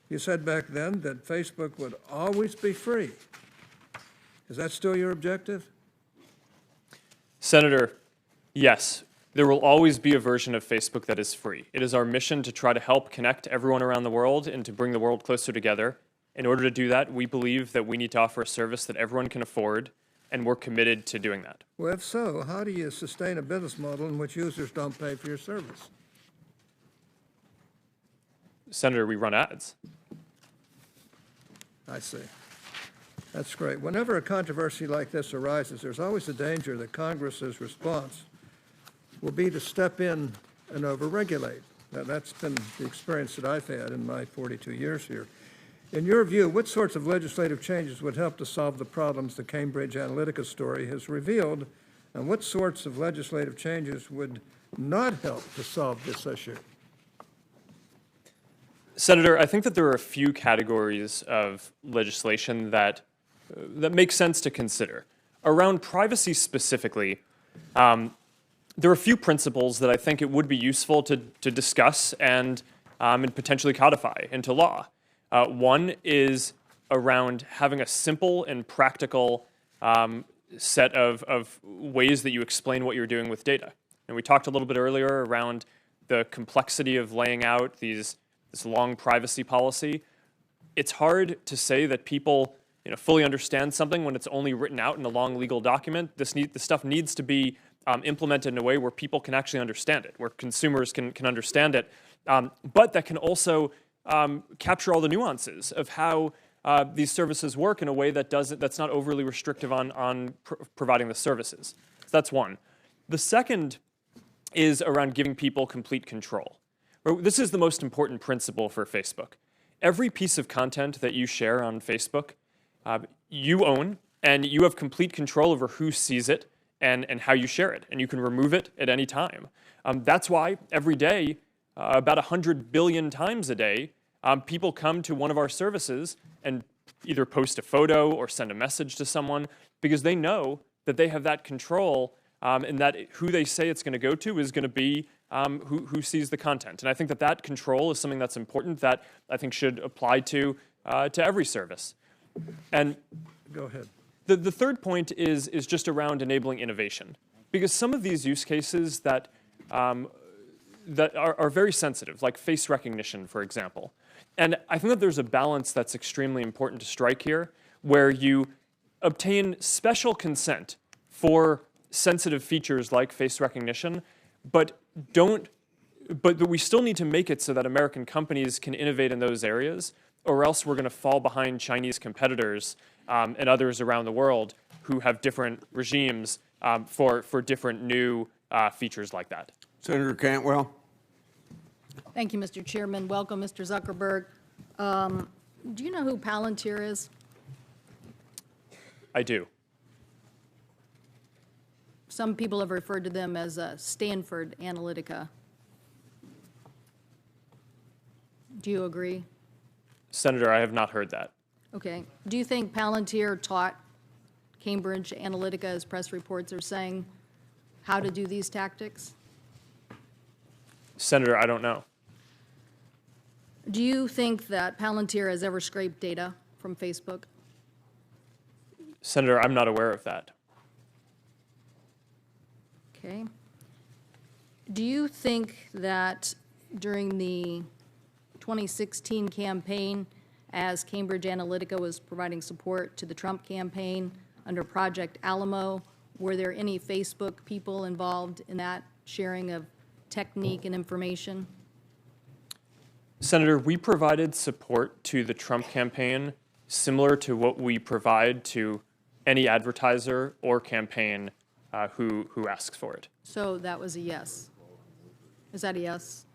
You said back then that Facebook would always be free. Is that still your objective? Senator, yes, there will always be a version of Facebook that is free. It is our mission to try to help connect everyone around the world and to bring the world closer together. In order to do that, we believe that we need to offer a service that everyone can afford, and we're committed to doing that. Well, if so, how do you sustain a business model in which users don't pay for your service? Senator, we run ads. I see. That's great. Whenever a controversy like this arises, there's always a danger that Congress's response will be to step in and overregulate. Now, that's been the experience that I've had in my 42 years here. In your view, what sorts of legislative changes would help to solve the problems the Cambridge Analytica story has revealed, and what sorts of legislative changes would not help to solve this issue? Senator, I think that there are a few categories of legislation that make sense to consider. Around privacy specifically, there are a few principles that I think it would be useful to discuss and potentially codify into law. One is around having a simple and practical set of ways that you explain what you're doing with data. And we talked a little bit earlier around the complexity of laying out this long privacy policy. It's hard to say that people fully understand something when it's only written out in a long legal document. This stuff needs to be implemented in a way where people can actually understand it, where consumers can understand it, but that can also capture all the nuances of how these services work in a way that's not overly restrictive on providing the services. So that's one. The second is around giving people complete control. This is the most important principle for Facebook. Every piece of content that you share on Facebook, you own, and you have complete control over who sees it and how you share it, and you can remove it at any time. That's why every day, about 100 billion times a day, people come to one of our services and either post a photo or send a message to someone because they know that they have that control and that who they say it's going to go to is going to be who sees the content. And I think that control is something that's important that I think should apply to every service. And go ahead. The third point is just around enabling innovation, because some of these use cases that are very sensitive, like face recognition, for example. And I think that there's a balance that's extremely important to strike here, where you obtain special consent for sensitive features like face recognition, but we still need to make it so that American companies can innovate in those areas, or else we're going to fall behind Chinese competitors and others around the world who have different regimes for different new features like that. Senator Cantwell. Thank you, Mr. Chairman. Welcome, Mr. Zuckerberg. Do you know who Palantir is? I do. Some people have referred to them as Stanford Analytica. Do you agree? Senator, I have not heard that. Okay. Do you think Palantir taught Cambridge Analytica, as press reports are saying, how to do these tactics? Senator, I don't know. Do you think that Palantir has ever scraped data from Facebook? Senator, I'm not aware of that. Okay. Do you think that during the 2016 campaign, as Cambridge Analytica was providing support to the Trump campaign under Project Alamo, were there any Facebook people involved in that sharing of technique and information? Senator, we provided support to the Trump campaign similar to what we provide to any advertiser or campaign who asks for it. So that was a yes. Is that a yes?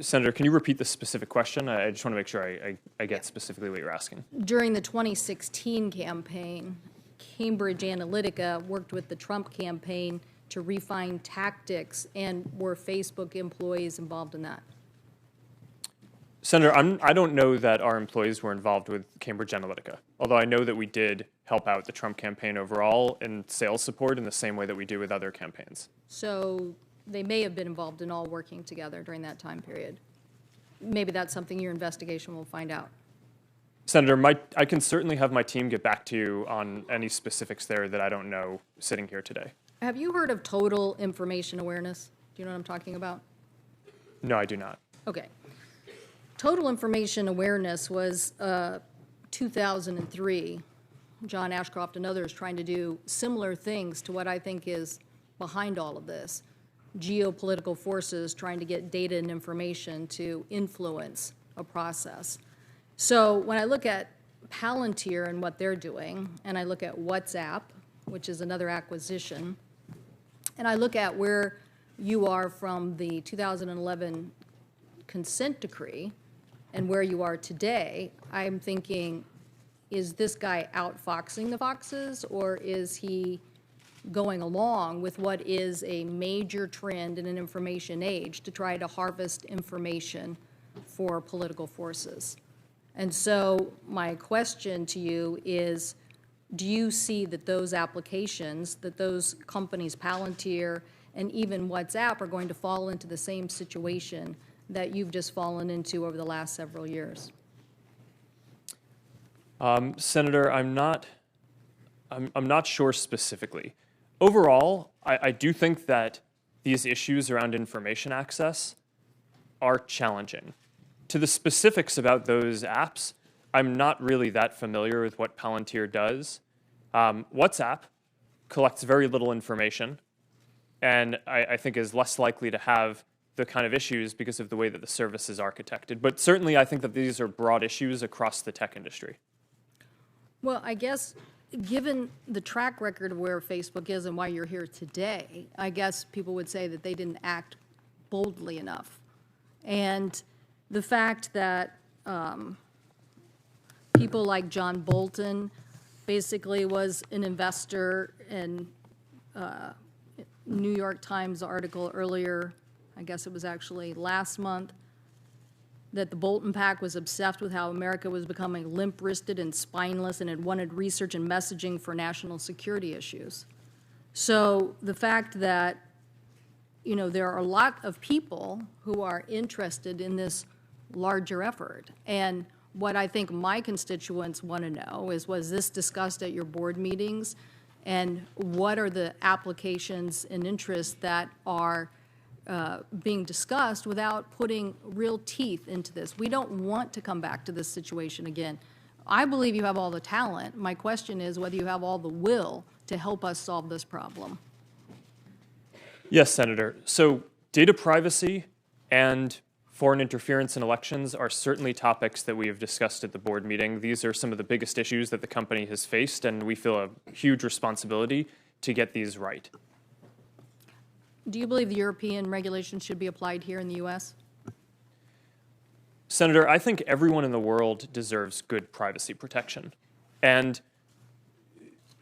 Senator, can you repeat the specific question? I just want to make sure I get specifically what you're asking. During the 2016 campaign, Cambridge Analytica worked with the Trump campaign to refine tactics, and were Facebook employees involved in that? Senator, I don't know that our employees were involved with Cambridge Analytica, although I know that we did help out the Trump campaign overall in sales support in the same way that we do with other campaigns. So they may have been involved in all working together during that time period. Maybe that's something your investigation will find out. Senator, I can certainly have my team get back to you on any specifics there that I don't know sitting here today. Have you heard of total information awareness? Do you know what I'm talking about? No, I do not. Okay. Total information awareness was 2003. John Ashcroft and others trying to do similar things to what I think is behind all of this. Geopolitical forces trying to get data and information to influence a process. So when I look at Palantir and what they're doing, and I look at WhatsApp, which is another acquisition, and I look at where you are from the 2011 consent decree and where you are today, I'm thinking, is this guy outfoxing the foxes, or is he going along with what is a major trend in an information age to try to harvest information for political forces? And so my question to you is, do you see that those applications, that those companies, Palantir and even WhatsApp, are going to fall into the same situation that you've just fallen into over the last several years? Senator, I'm not sure specifically. Overall, I do think that these issues around information access are challenging. To the specifics about those apps, I'm not really that familiar with what Palantir does. WhatsApp collects very little information, and I think is less likely to have the kind of issues because of the way that the service is architected. But certainly I think that these are broad issues across the tech industry. Well, I guess given the track record of where Facebook is and why you're here today, I guess people would say that they didn't act boldly enough. And the fact that people like John Bolton basically was an investor in New York Times article earlier, I guess it was actually last month, that the Bolton Pack was obsessed with how America was becoming limp-wristed and spineless and had wanted research and messaging for national security issues. So the fact that, you know, there are a lot of people who are interested in this larger effort. And what I think my constituents want to know is, was this discussed at your board meetings? And what are the applications and interests that are being discussed without putting real teeth into this? We don't want to come back to this situation again. I believe you have all the talent. My question is whether you have all the will to help us solve this problem. Yes, Senator. So data privacy and foreign interference in elections are certainly topics that we have discussed at the board meeting. These are some of the biggest issues that the company has faced, and we feel a huge responsibility to get these right. Do you believe the European regulations should be applied here in the U.S.? Senator, I think everyone in the world deserves good privacy protection. And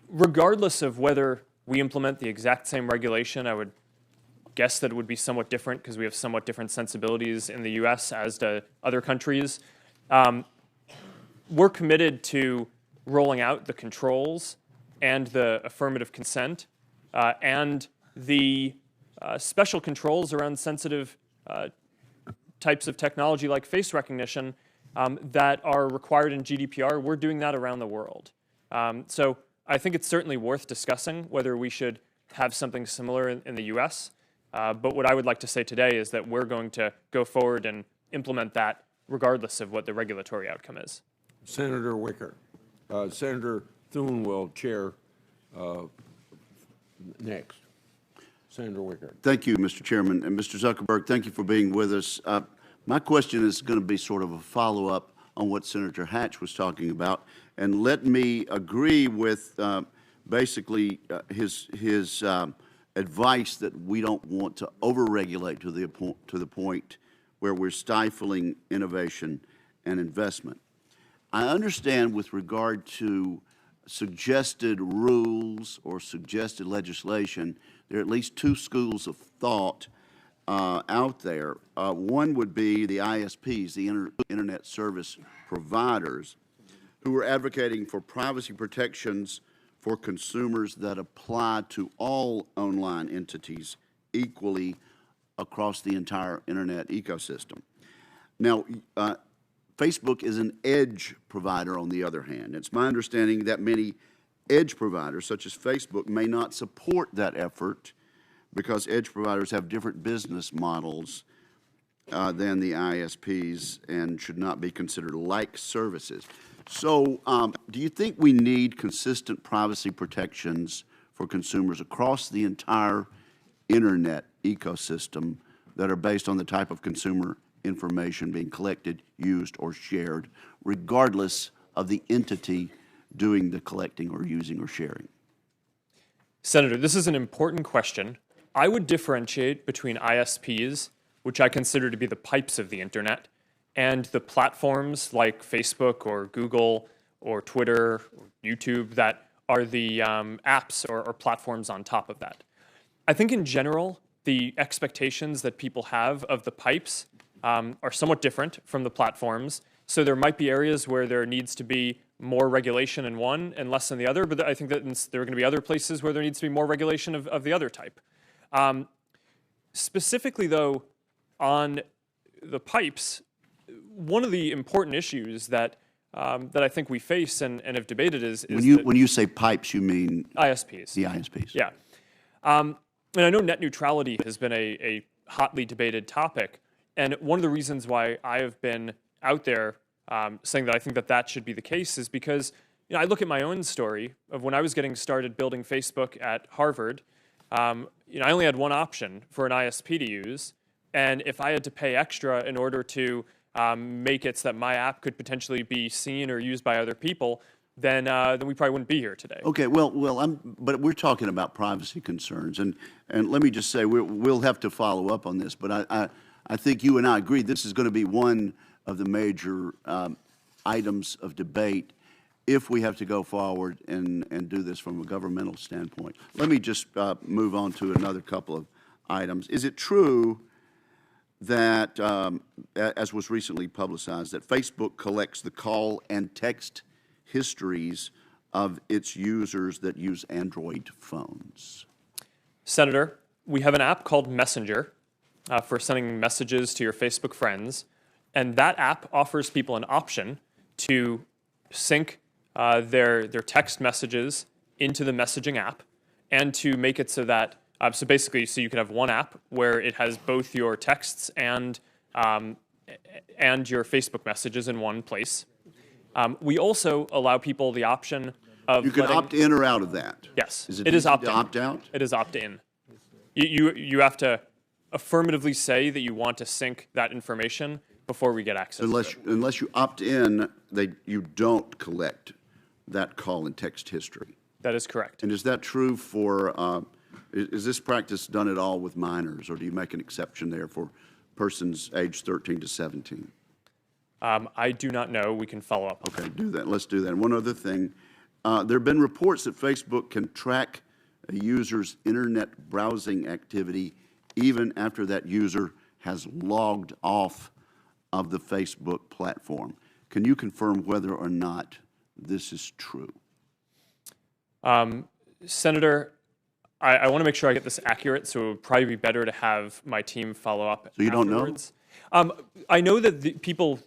regardless of whether we implement the exact same regulation, I would guess that it would be somewhat different because we have somewhat different sensibilities in the U.S. as to other countries. We're committed to rolling out the controls and the affirmative consent and the special controls around sensitive types of technology like face recognition that are required in GDPR. We're doing that around the world. So I think it's certainly worth discussing whether we should have something similar in the U.S. But what I would like to say today is that we're going to go forward and implement that regardless of what the regulatory outcome is. Senator Wicker. Senator Thune will chair next. Senator Wicker. Thank you, Mr. Chairman. And Mr. Zuckerberg, thank you for being with us. My question is going to be sort of a follow-up on what Senator Hatch was talking about. And let me agree with basically his advice that we don't want to over-regulate to the point where we're stifling innovation and investment. I understand with regard to suggested rules or suggested legislation, there are at least two schools of thought out there. One would be the ISPs, the Internet Service Providers, who are advocating for privacy protections for consumers that apply to all online entities equally across the entire Internet ecosystem. Now, Facebook is an edge provider, on the other hand. It's my understanding that many edge providers, such as Facebook, may not support that effort because edge providers have different business models than the ISPs and should not be considered like services. So do you think we need consistent privacy protections for consumers across the entire Internet ecosystem that are based on the type of consumer information being collected, used, or shared, regardless of the entity doing the collecting or using or sharing? Senator, this is an important question. I would differentiate between ISPs, which I consider to be the pipes of the internet, and the platforms like Facebook or Google or Twitter or YouTube that are the apps or platforms on top of that. I think in general, the expectations that people have of the pipes are somewhat different from the platforms. So there might be areas where there needs to be more regulation in one and less in the other, but I think that there are going to be other places where there needs to be more regulation of the other type. Specifically, though, on the pipes, one of the important issues that I think we face and have debated is when you say pipes, you mean ISPs. The ISPs. Yeah. And I know net neutrality has been a hotly debated topic. And one of the reasons why I have been out there saying that I think that should be the case is because I look at my own story of when I was getting started building Facebook at Harvard. I only had one option for an ISP to use. And if I had to pay extra in order to make it so that my app could potentially be seen or used by other people, then we probably wouldn't be here today. Okay, but we're talking about privacy concerns, and let me just say we'll have to follow up on this. But I think you and I agree this is going to be one of the major items of debate if we have to go forward and do this from a governmental standpoint. Let me just move on to another couple of items. Is it true that, as was recently publicized, that Facebook collects the call and text histories of its users that use Android phones? Senator, we have an app called Messenger for sending messages to your Facebook friends, and that app offers people an option to sync their text messages into the messaging app and to make it so that so you can have one app where it has both your texts and your Facebook messages in one place. We also allow people the option of you can opt in or out of that. Yes, it is opt-in? Opt out. It is opt-in. You have to affirmatively say that you want to sync that information before we get access. Unless you opt in, you don't collect that call and text history. That is correct. And is that true for? Is this practice done at all with minors, or do you make an exception there for persons aged 13 to 17? I do not know. We can follow up. Okay, do that. Let's do that. And one other thing. There have been reports that Facebook can track a user's internet browsing activity even after that user has logged off of the Facebook platform. Can you confirm whether or not this is true? Senator, I want to make sure I get this accurate, so it would probably be better to have my team follow up So you don't know? afterwards. I know that people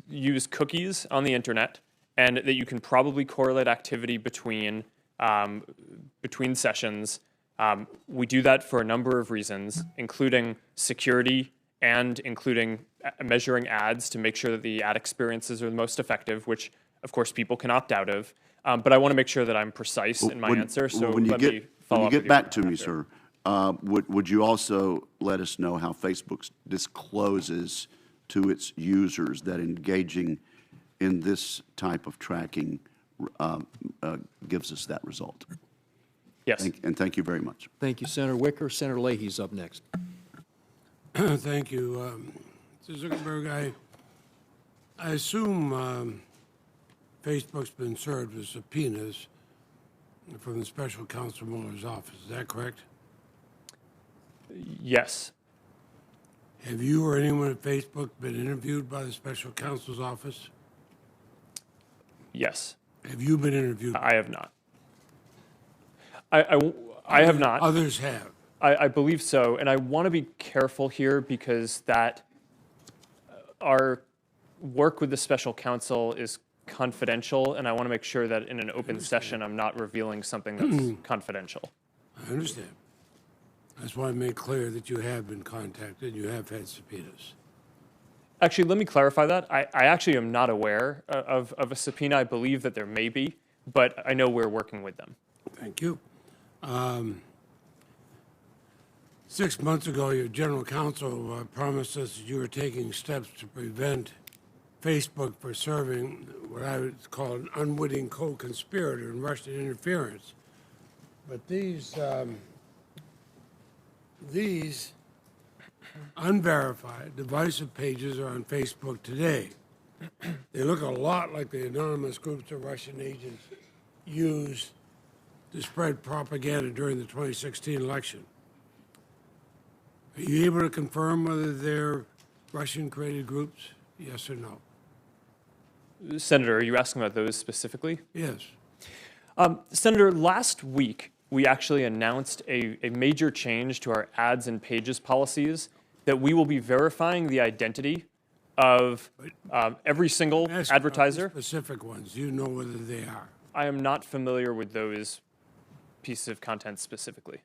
use cookies on the internet, and that you can probably correlate activity between sessions. We do that for a number of reasons, including security and including measuring ads to make sure that the ad experiences are the most effective, which, of course, people can opt out of. But I want to make sure that I'm precise in my answer, so when you let me follow up When you with get back to after. me, sir, would you also let us know how Facebook discloses to its users that engaging in this type of tracking gives us that result? Yes. And thank you very much. Thank you, Senator Wicker. Senator Leahy's up next. Thank you. Mr. Zuckerberg, I assume Facebook's been served with subpoenas from the special counsel Mueller's office. Is that correct? Yes. Have you or anyone at Facebook been interviewed by the special counsel's office? Yes. Have you been interviewed? I have not. I have not. Others have. I believe so, and I want to be careful here because that our work with the special counsel is confidential, and I want to make sure that in an open session I'm not revealing something that's confidential. I understand. I just want to make clear that you have been contacted, you have had subpoenas. Actually, let me clarify that. I actually am not aware of a subpoena. I believe that there may be, but I know we're working with them. Thank you. 6 months ago, your general counsel promised us that you were taking steps to prevent Facebook from serving what I would call an unwitting co-conspirator in Russian interference. But these unverified, divisive pages are on Facebook today. They look a lot like the anonymous groups of Russian agents used to spread propaganda during the 2016 election. Are you able to confirm whether they're Russian-created groups? Yes or no? Senator, are you asking about those specifically? Yes. Senator, last week we actually announced a major change to our ads and pages policies that we will be verifying the identity of every single Ask about advertiser. the specific ones. Do you know whether they are? I am not familiar with those pieces of content specifically.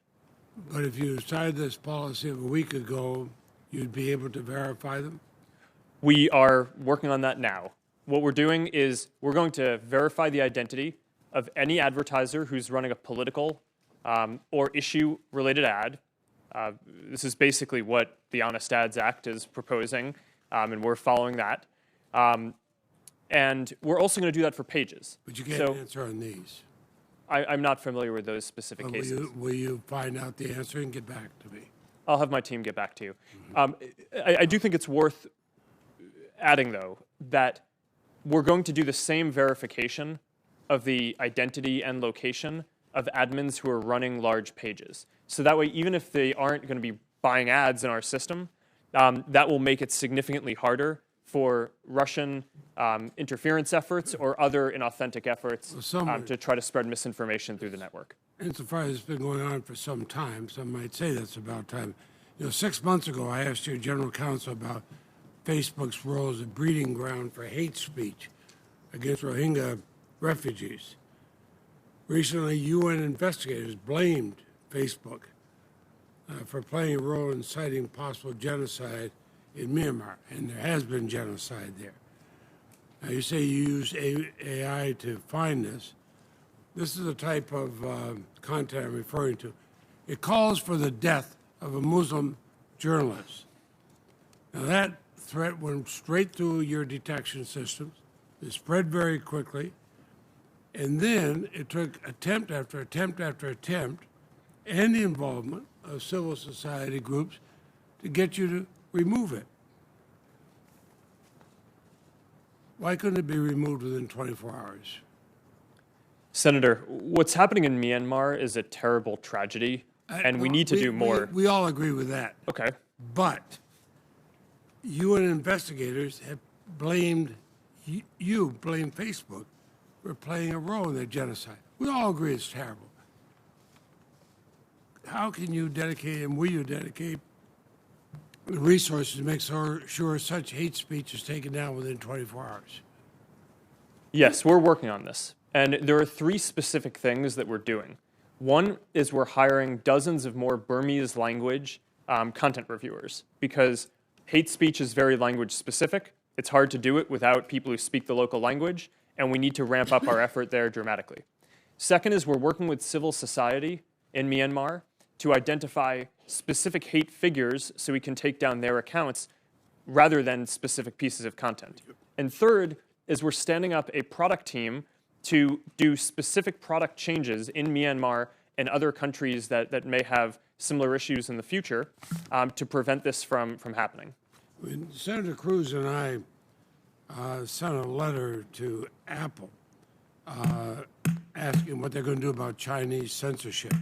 But if you decided this policy of a week ago, you'd be able to verify them? We are working on that now. What we're doing is we're going to verify the identity of any advertiser who's running a political or issue-related ad. This is basically what the Honest Ads Act is proposing, and we're following that. And we're also going to do that for pages. But you can't answer on these. I'm not familiar with those specific But cases. will you find out the answer and get back to me? I'll have my team get back to you. I do think it's worth adding, though, that we're going to do the same verification of the identity and location of admins who are running large pages. So that way, even if they aren't going to be buying ads in our system, that will make it significantly harder for Russian interference efforts or other inauthentic efforts to try to spread misinformation through the network. Insofar as it's been going on for some time, some might say that's about time. 6 months ago, I asked your general counsel about Facebook's role as a breeding ground for hate speech against Rohingya refugees. Recently, UN investigators blamed Facebook for playing a role in inciting possible genocide in Myanmar, and there has been genocide there. Now, you say you use AI to find this. This is the type of content I'm referring to. It calls for the death of a Muslim journalist. Now, that threat went straight through your detection systems. It spread very quickly. And then it took attempt after attempt after attempt and the involvement of civil society groups to get you to remove it. Why couldn't it be removed within 24 hours? Senator, what's happening in Myanmar is a terrible tragedy. and we need to do more. We all agree with that. Okay. But you and investigators have blamed, you blame Facebook for playing a role in the genocide. We all agree it's terrible. How can you dedicate, and will you dedicate, the resources to make sure such hate speech is taken down within 24 hours? Yes, we're working on this. And there are 3 specific things that we're doing. One is we're hiring dozens of more Burmese language content reviewers, because hate speech is very language specific. It's hard to do it without people who speak the local language, and we need to ramp up our effort there dramatically. Second is we're working with civil society in Myanmar to identify specific hate figures so we can take down their accounts rather than specific pieces of content. And third is we're standing up a product team to do specific product changes in Myanmar and other countries that may have similar issues in the future to prevent this from happening. When Senator Cruz and I sent a letter to Apple asking what they're going to do about Chinese censorship.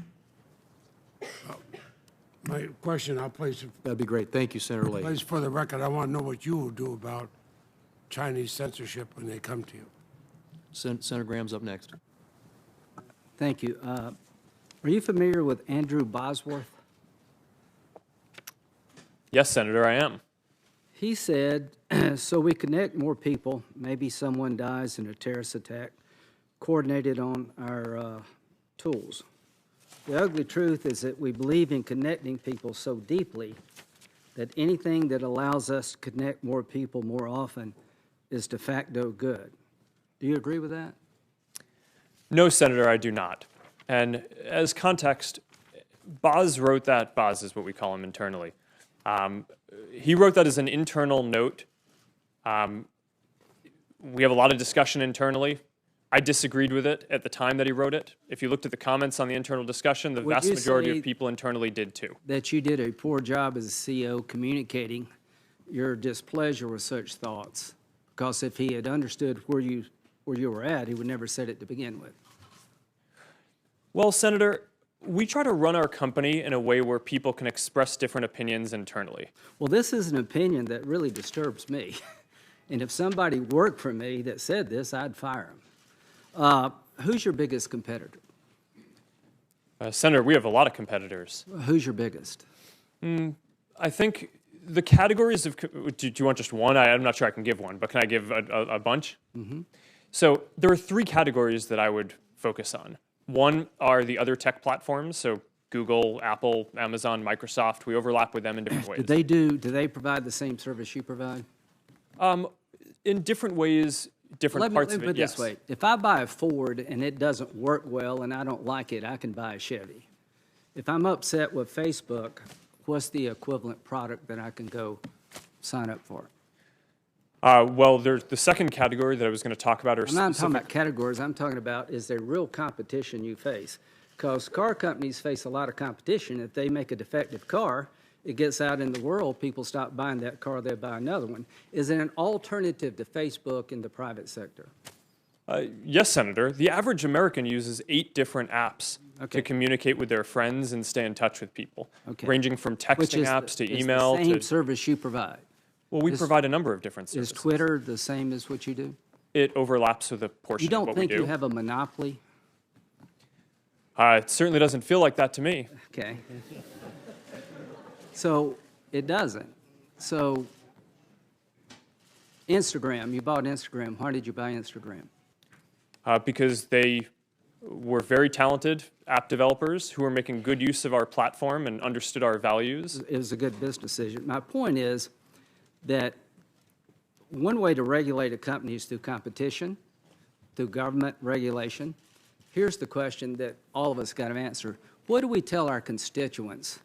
My question, I'll place it. That'd be great. Thank you, Senator Leahy. Place for the record, I want to know what you will do about Chinese censorship when they come to you. Senator Graham's up next. Thank you. Are you familiar with Andrew Bosworth? Yes, Senator, I am. He said, so we connect more people, maybe someone dies in a terrorist attack, coordinated on our tools. The ugly truth is that we believe in connecting people so deeply that anything that allows us to connect more people more often is de facto good. Do you agree with that? No, Senator, I do not. And as context, Boz wrote that. Boz is what we call him internally. He wrote that as an internal note. We have a lot of discussion internally. I disagreed with it at the time that he wrote it. If you looked at the comments on the internal discussion, the vast majority of people internally did too. That you did a poor job as a CEO communicating your displeasure with such thoughts, because if he had understood where you were at, he would never said it to begin with. Well, Senator, we try to run our company in a way where people can express different opinions internally. Well, this is an opinion that really disturbs me. And if somebody worked for me that said this, I'd fire him. Who's your biggest competitor? Senator, we have a lot of competitors. Who's your biggest? I think the categories of, do you want just one? I'm not sure I can give one, but can I give a bunch? Mm-hmm. So there are 3 categories that I would focus on. One are the other tech platforms, so Google, Apple, Amazon, Microsoft. We overlap with them in different ways. Do they provide the same service you provide? In different ways, different parts of it, Let me put it this way. If I buy a Ford and it doesn't work well and I don't like it, I can buy a Chevy. If I'm upset with Facebook, what's the equivalent product that I can go sign up for? Well, there's the second category that I was going to talk about. I'm not talking about categories. I'm talking about, is there real competition you face? Because car companies face a lot of competition. If they make a defective car, it gets out in the world, people stop buying that car, they buy another one. Is it an alternative to Facebook in the private sector? Yes, Senator. The average American uses 8 different apps to communicate with their friends and stay in touch with people, ranging from texting apps to email. Which is the same service you provide. Well, we provide a number of different services. Is Twitter the same as what you do? It overlaps with a portion of what we do. You don't think you have a monopoly? It certainly doesn't feel like that to me. Okay. So it doesn't. So Instagram, you bought Instagram. Why did you buy Instagram? Because they were very talented app developers who were making good use of our platform and understood our values. It was a good business decision. My point is that one way to regulate a company is through competition, through government regulation. Here's the question that all of us got to answer. What do we tell our constituents,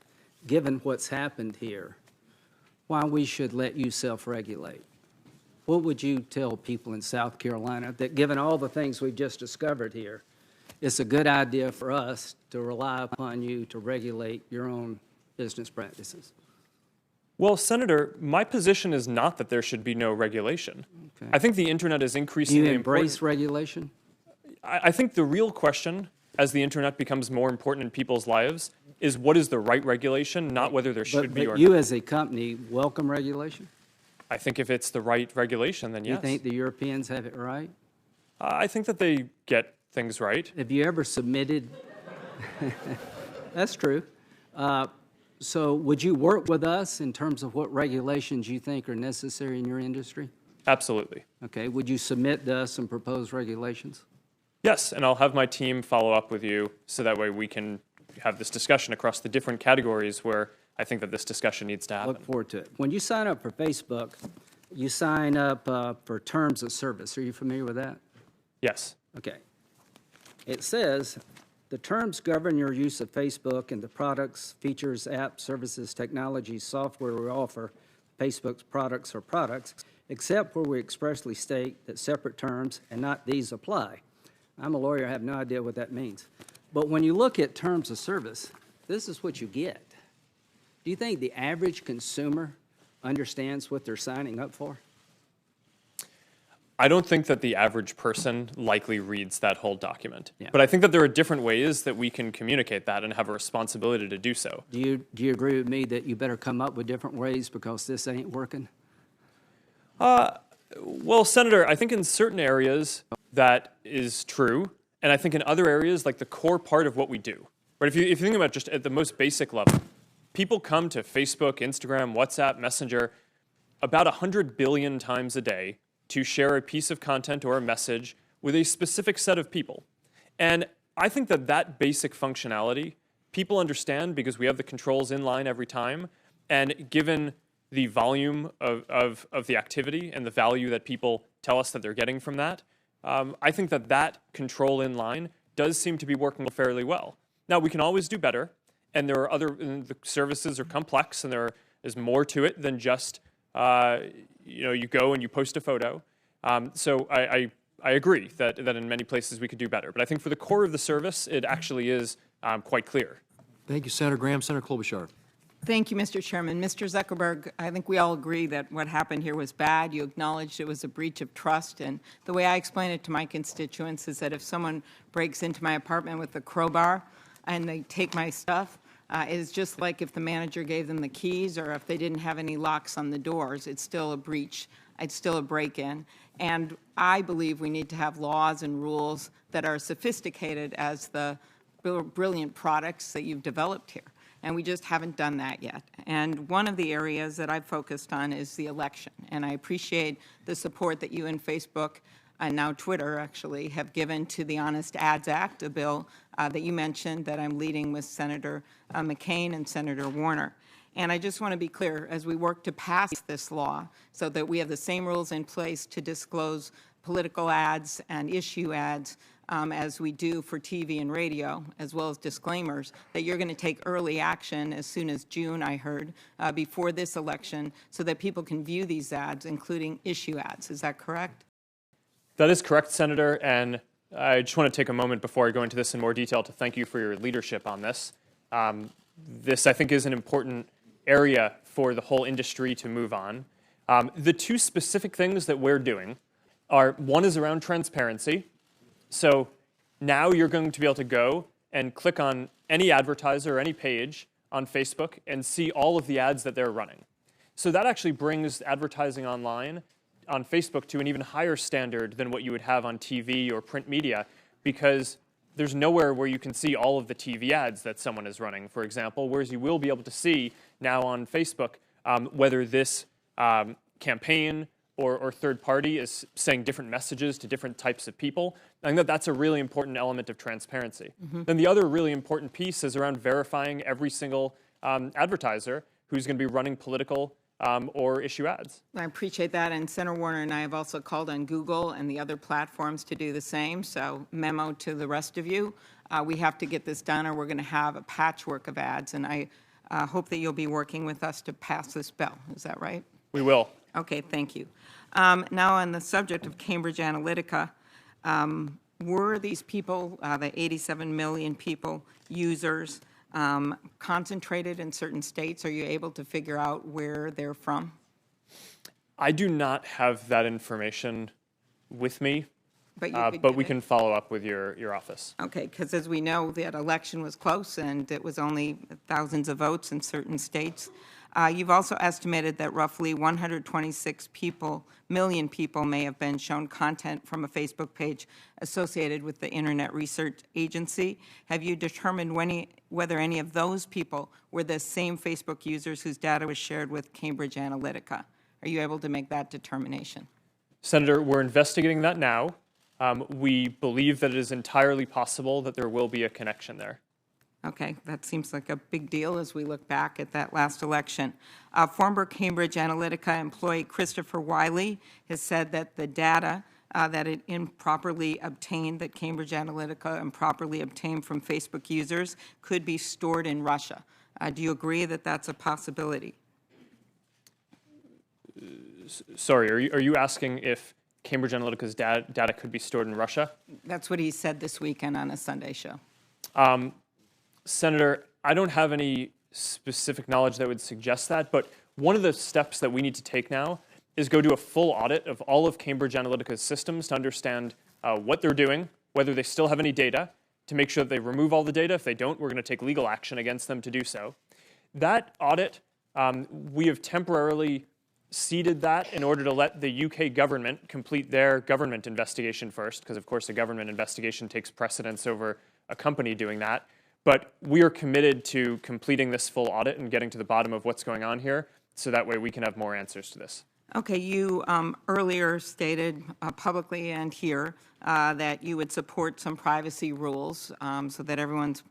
given what's happened here, why we should let you self-regulate? What would you tell people in South Carolina that, given all the things we've just discovered here, it's a good idea for us to rely upon you to regulate your own business practices? Well, Senator, my position is not that there should be no regulation. Okay. I think the internet is increasingly important. Do you embrace regulation? I think the real question, as the internet becomes more important in people's lives, is what is the right regulation, not whether there should be or But you not. as a company welcome regulation? I think if it's the right regulation, then You yes. think the Europeans have it right? I think that they get things right. Have you ever submitted? That's true. So would you work with us in terms of what regulations you think are necessary in your industry? Absolutely. Okay, would you submit to us some proposed regulations? Yes, and I'll have my team follow up with you so that way we can have this discussion across the different categories where I think that this discussion needs to happen. Look forward to it. When you sign up for Facebook, you sign up for terms of service. Are you familiar with that? Yes. Okay. It says, the terms govern your use of Facebook and the products, features, apps, services, technologies, software we offer, Facebook's products or products, except where we expressly state that separate terms and not these apply. I'm a lawyer, I have no idea what that means. But when you look at terms of service, this is what you get. Do you think the average consumer understands what they're signing up for? I don't think that the average person likely reads that whole document. Yeah. But I think that there are different ways that we can communicate that and have a responsibility to do so. Do you agree with me that you better come up with different ways because this ain't working? Well, Senator, I think in certain areas that is true, and I think in other areas, like the core part of what we do, right? If you think about just at the most basic level, people come to Facebook, Instagram, WhatsApp, Messenger about 100 billion times a day to share a piece of content or a message with a specific set of people. And I think that that basic functionality, people understand because we have the controls in line every time, and given the volume of the activity and the value that people tell us that they're getting from that, I think that that control in line does seem to be working fairly well. Now, we can always do better, and there are the services are complex, and there is more to it than just, you go and you post a photo. So I agree that in many places we could do better. But I think for the core of the service, it actually is quite clear. Thank you, Senator Graham. Senator Klobuchar. Thank you, Mr. Chairman. Mr. Zuckerberg, I think we all agree that what happened here was bad. You acknowledged it was a breach of trust. And the way I explain it to my constituents is that if someone breaks into my apartment with a crowbar and they take my stuff, it is just like if the manager gave them the keys or if they didn't have any locks on the doors. It's still a breach. It's still a break-in. And I believe we need to have laws and rules that are sophisticated as the brilliant products that you've developed here. And we just haven't done that yet. And one of the areas that I've focused on is the election. And I appreciate the support that you and Facebook, and now Twitter actually, have given to the Honest Ads Act, a bill that you mentioned that I'm leading with Senator McCain and Senator Warner. And I just want to be clear, as we work to pass this law so that we have the same rules in place to disclose political ads and issue ads as we do for TV and radio, as well as disclaimers, that you're going to take early action as soon as June, I heard, before this election, so that people can view these ads, including issue ads. Is that correct? That is correct, Senator. And I just want to take a moment before I go into this in more detail to thank you for your leadership on this. This, I think, is an important area for the whole industry to move on. The two specific things that we're doing are, one is around transparency. So now you're going to be able to go and click on any advertiser or any page on Facebook and see all of the ads that they're running. So that actually brings advertising online on Facebook to an even higher standard than what you would have on TV or print media, because there's nowhere where you can see all of the TV ads that someone is running, for example, whereas you will be able to see now on Facebook whether this campaign or third party is saying different messages to different types of people. I think that that's a really important element of transparency. Then the other really important piece is around verifying every single advertiser who's going to be running political or issue ads. I appreciate that, and Senator Warner and I have also called on Google and the other platforms to do the same, so memo to the rest of you. We have to get this done or we're going to have a patchwork of ads, and I hope that you'll be working with us to pass this bill. Is that right? We will. Okay, thank you. Now on the subject of Cambridge Analytica, were these people, the 87 million people, users, concentrated in certain states? Are you able to figure out where they're from? I do not have that information with me. But you could but give we it- can follow up with your office. Okay, because as we know, that election was close, and it was only thousands of votes in certain states. You've also estimated that roughly 126 million people may have been shown content from a Facebook page associated with the Internet Research Agency. Have you determined whether any of those people were the same Facebook users whose data was shared with Cambridge Analytica? Are you able to make that determination? Senator, we're investigating that now. We believe that it is entirely possible that there will be a connection there. Okay, that seems like a big deal as we look back at that last election. Former Cambridge Analytica employee Christopher Wiley has said that the data that it improperly obtained, that Cambridge Analytica improperly obtained from Facebook users, could be stored in Russia. Do you agree that that's a possibility? Sorry, are you asking if Cambridge Analytica's data could be stored in Russia? That's what he said this weekend on a Sunday show. Senator, I don't have any specific knowledge that would suggest that, but one of the steps that we need to take now is go do a full audit of all of Cambridge Analytica's systems to understand what they're doing, whether they still have any data, to make sure that they remove all the data. If they don't, we're going to take legal action against them to do so. That audit, we have temporarily seeded that in order to let the UK government complete their government investigation first, because of course a government investigation takes precedence over a company doing that. But we are committed to completing this full audit and getting to the bottom of what's going on here, so that way we can have more answers to this. Okay, you earlier stated publicly and here that you would support some privacy rules so that everyone's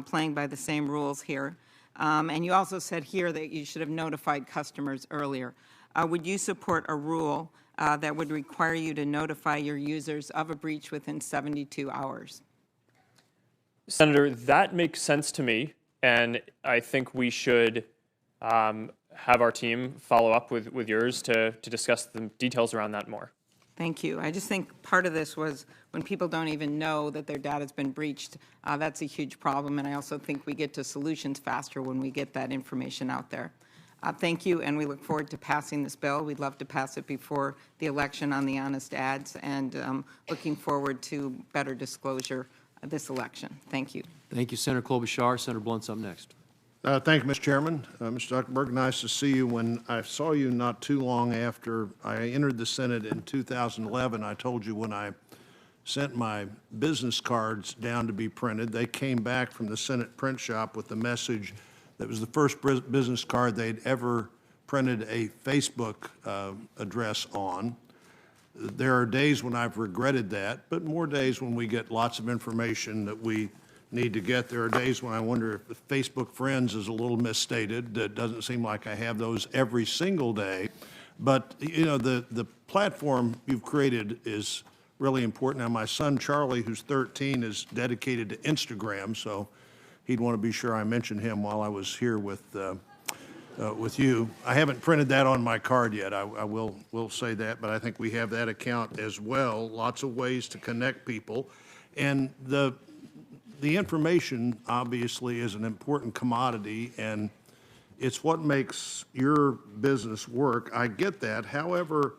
playing by the same rules here. And you also said here that you should have notified customers earlier. Would you support a rule that would require you to notify your users of a breach within 72 hours? Senator, that makes sense to me, and I think we should have our team follow up with yours to discuss the details around that more. Thank you. I just think part of this was when people don't even know that their data's been breached, that's a huge problem, and I also think we get to solutions faster when we get that information out there. Thank you, and we look forward to passing this bill. We'd love to pass it before the election on the honest ads, and looking forward to better disclosure this election. Thank you. Thank you, Senator Klobuchar. Senator Blunt's up next. Thank you, Mr. Chairman. Mr. Zuckerberg, nice to see you. When I saw you not too long after I entered the Senate in 2011, I told you when I sent my business cards down to be printed, they came back from the Senate print shop with the message that was the first business card they'd ever printed a Facebook address on. There are days when I've regretted that, but more days when we get lots of information that we need to get. There are days when I wonder if Facebook Friends is a little misstated. It doesn't seem like I have those every single day. But, you know, the platform you've created is really important. Now, my son, Charlie, who's 13, is dedicated to Instagram, so he'd want to be sure I mentioned him while I was here with you. I haven't printed that on my card yet. I will say that, but I think we have that account as well. Lots of ways to connect people. And the information, obviously, is an important commodity, and it's what makes your business work. I get that. However,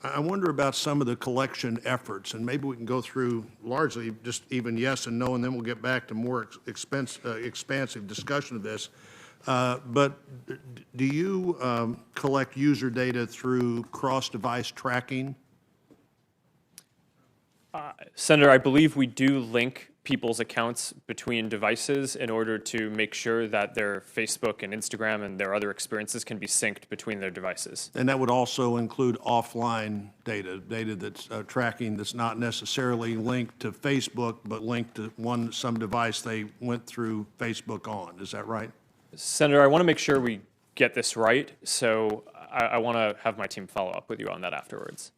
I wonder about some of the collection efforts, and maybe we can go through largely just even yes and no, and then we'll get back to more expansive discussion of this. But do you collect user data through cross-device tracking? Senator, I believe we do link people's accounts between devices in order to make sure that their Facebook and Instagram and their other experiences can be synced between their devices. And that would also include offline data that's tracking that's not necessarily linked to Facebook, but linked to some device they went through Facebook on. Is that right? Senator, I want to make sure we get this right, so I want to have my team follow up with you on that afterwards.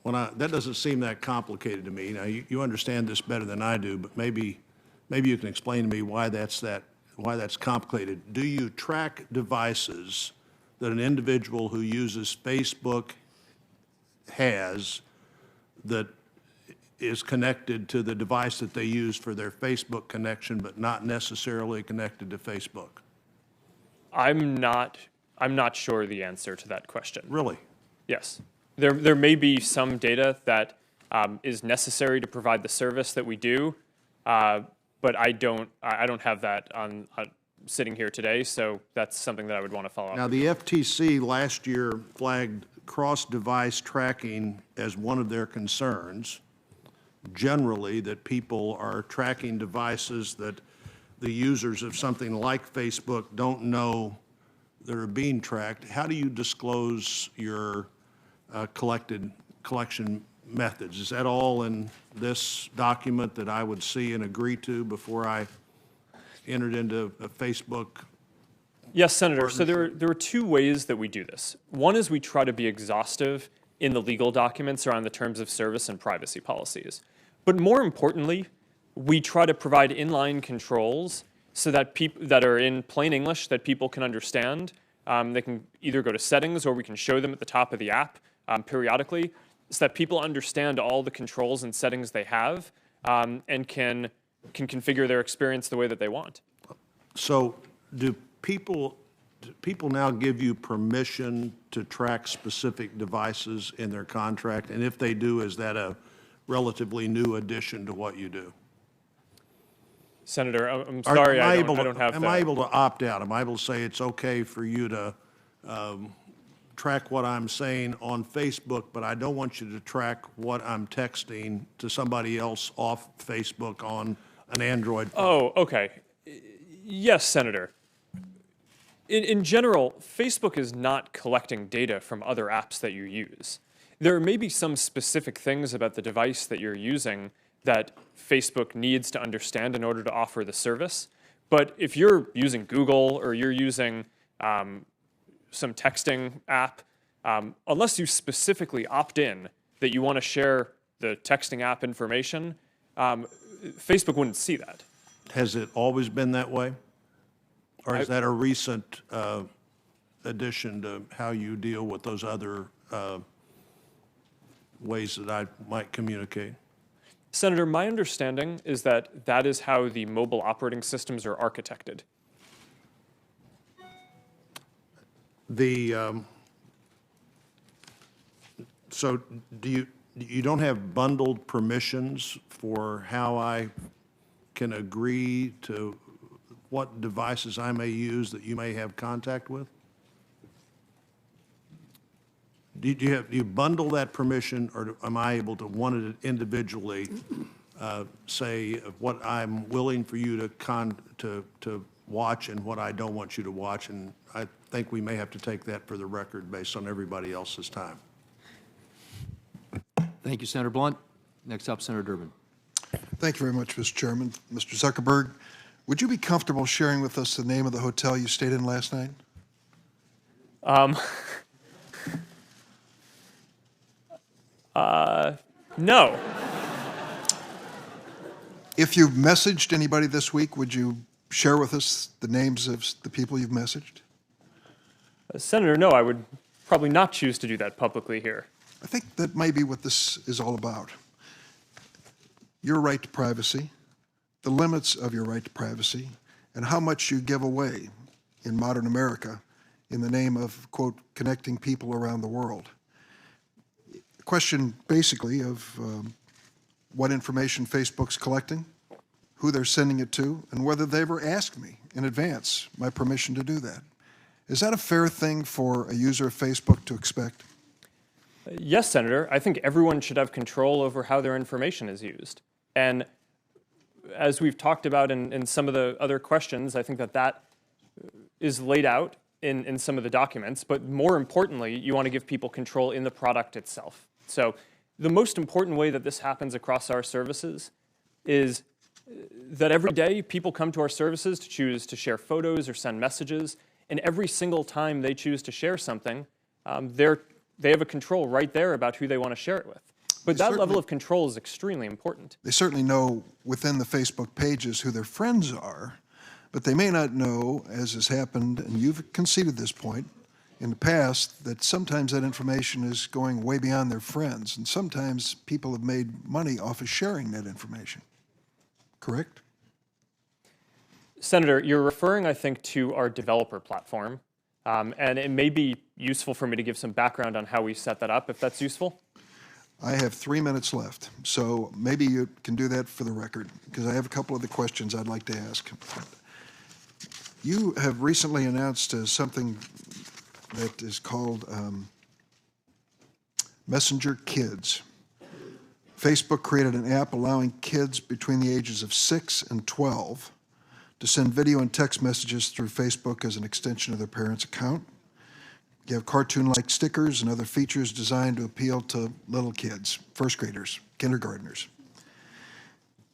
Well, that doesn't seem that complicated to me. Now, you understand this better than I do, but maybe you can explain to me why that's complicated. Do you track devices that an individual who uses Facebook has that is connected to the device that they use for their Facebook connection, but not necessarily connected to Facebook? I'm not sure the answer to that question. Really? Yes. There may be some data that is necessary to provide the service that we do, but I don't have that on sitting here today, so that's something that I would want to follow up. Now, the FTC last year flagged cross-device tracking as one of their concerns, generally, that people are tracking devices that the users of something like Facebook don't know that are being tracked. How do you disclose your collection methods? Is that all in this document that I would see and agree to before I entered into a Facebook? Yes, Senator. So there are two ways that we do this. One is we try to be exhaustive in the legal documents around the terms of service and privacy policies. But more importantly, we try to provide inline controls so that people that are in plain English that people can understand. They can either go to settings or we can show them at the top of the app periodically so that people understand all the controls and settings they have and can configure their experience the way that they want. So do people now give you permission to track specific devices in their contract? And if they do, is that a relatively new addition to what you do? Senator, I'm sorry, I don't have that. Am I able to opt out? Am I able to say it's okay for you to track what I'm saying on Facebook, but I don't want you to track what I'm texting to somebody else off Facebook on an Android phone? Oh, okay. Yes, Senator. In general, Facebook is not collecting data from other apps that you use. There may be some specific things about the device that you're using that Facebook needs to understand in order to offer the service. But if you're using Google or you're using some texting app, unless you specifically opt in that you want to share the texting app information, Facebook wouldn't see that. Has it always been that way? Or is that a recent addition to how you deal with those other ways that I might communicate? Senator, my understanding is that that is how the mobile operating systems are architected. So do you don't have bundled permissions for how I can agree to what devices I may use that you may have contact with? Do you bundle that permission, or am I able to one it individually say what I'm willing for you to watch and what I don't want you to watch? And I think we may have to take that for the record based on everybody else's time. Thank you, Senator Blunt. Next up, Senator Durbin. Thank you very much, Mr. Chairman. Mr. Zuckerberg, would you be comfortable sharing with us the name of the hotel you stayed in last night? No. If you've messaged anybody this week, would you share with us the names of the people you've messaged? Senator, no, I would probably not choose to do that publicly here. I think that may be what this is all about. Your right to privacy, the limits of your right to privacy, and how much you give away in modern America in the name of, quote, connecting people around the world. The question basically of what information Facebook's collecting, who they're sending it to, and whether they ever asked me in advance my permission to do that. Is that a fair thing for a user of Facebook to expect? Yes, Senator. I think everyone should have control over how their information is used. And as we've talked about in some of the other questions, I think that is laid out in some of the documents. But more importantly, you want to give people control in the product itself. So the most important way that this happens across our services is that every day people come to our services to choose to share photos or send messages. And every single time they choose to share something, they have a control right there about who they want to share it with. But that level of control is extremely important. They certainly know within the Facebook pages who their friends are, but they may not know, as has happened, and you've conceded this point in the past, that sometimes that information is going way beyond their friends, and sometimes people have made money off of sharing that information. Correct? Senator, you're referring, I think, to our developer platform, and it may be useful for me to give some background on how we set that up, if that's useful. I have 3 minutes left, so maybe you can do that for the record, because I have a couple of the questions I'd like to ask. You have recently announced something that is called Messenger Kids. Facebook created an app allowing kids between the ages of 6 and 12 to send video and text messages through Facebook as an extension of their parents' account. You have cartoon-like stickers and other features designed to appeal to little kids, first graders, kindergartners.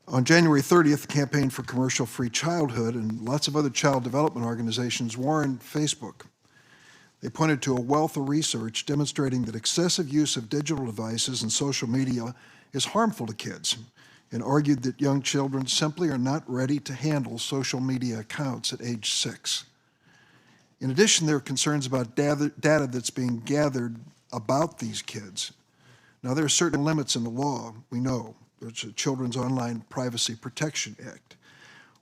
On January 30th, the Campaign for Commercial-Free Childhood and lots of other child development organizations warned Facebook. They pointed to a wealth of research demonstrating that excessive use of digital devices and social media is harmful to kids, and argued that young children simply are not ready to handle social media accounts at age 6. In addition, there are concerns about data that's being gathered about these kids. Now, there are certain limits in the law, we know. There's the Children's Online Privacy Protection Act.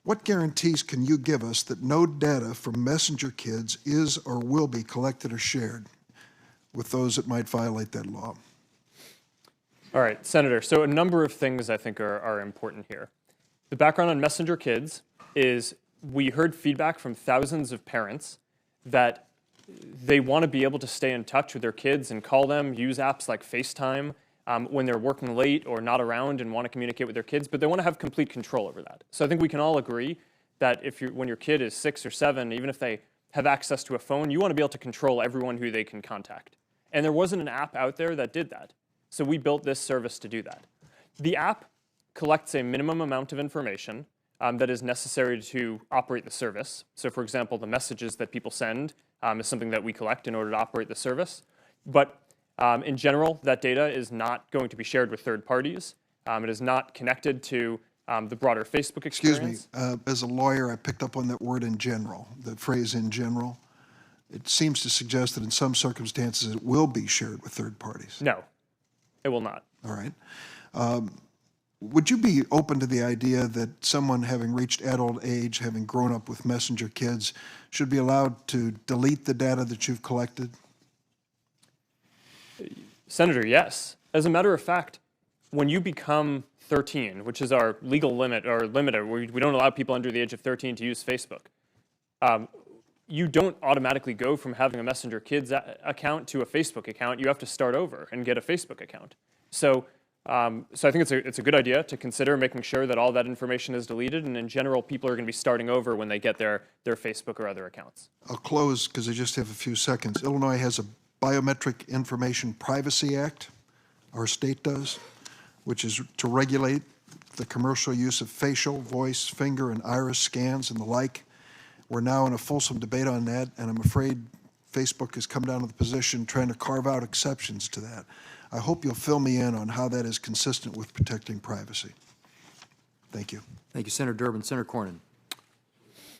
What guarantees can you give us that no data from Messenger Kids is or will be collected or shared with those that might violate that law? All right, Senator, so a number of things I think are important here. The background on Messenger Kids is we heard feedback from thousands of parents that they want to be able to stay in touch with their kids and call them, use apps like FaceTime when they're working late or not around and want to communicate with their kids, but they want to have complete control over that. So I think we can all agree that when your kid is 6 or 7, even if they have access to a phone, you want to be able to control everyone who they can contact. And there wasn't an app out there that did that. So we built this service to do that. The app collects a minimum amount of information that is necessary to operate the service. So for example, the messages that people send is something that we collect in order to operate the service. But in general, that data is not going to be shared with third parties. It is not connected to the broader Facebook experience. Excuse me, as a lawyer, I picked up on that word in general, the phrase in general. It seems to suggest that in some circumstances it will be shared with third parties. No, it will not. All right. Would you be open to the idea that someone having reached adult age, having grown up with Messenger Kids, should be allowed to delete the data that you've collected? Senator, yes. As a matter of fact, when you become 13, which is our legal limit or limiter, we don't allow people under the age of 13 to use Facebook, you don't automatically go from having a Messenger Kids account to a Facebook account. You have to start over and get a Facebook account. So I think it's a good idea to consider making sure that all that information is deleted, and in general, people are going to be starting over when they get their Facebook or other accounts. I'll close because I just have a few seconds. Illinois has a Biometric Information Privacy Act, our state does, which is to regulate the commercial use of facial, voice, finger, and iris scans and the like. We're now in a fulsome debate on that, and I'm afraid Facebook has come down to the position trying to carve out exceptions to that. I hope you'll fill me in on how that is consistent with protecting privacy. Thank you. Thank you, Senator Durbin. Senator Cornyn.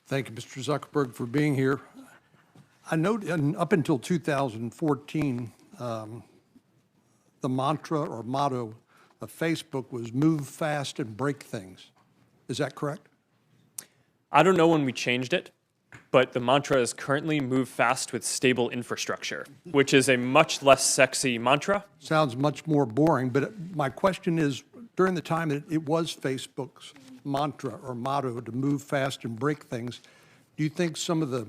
Thank you, Mr. Zuckerberg, for being here. I note up until 2014, the mantra or motto of Facebook was move fast and break things. Is that correct? I don't know when we changed it, but the mantra is currently move fast with stable infrastructure, which is a much less sexy mantra. Sounds much more boring, but my question is, during the time that it was Facebook's mantra or motto to move fast and break things, do you think some of the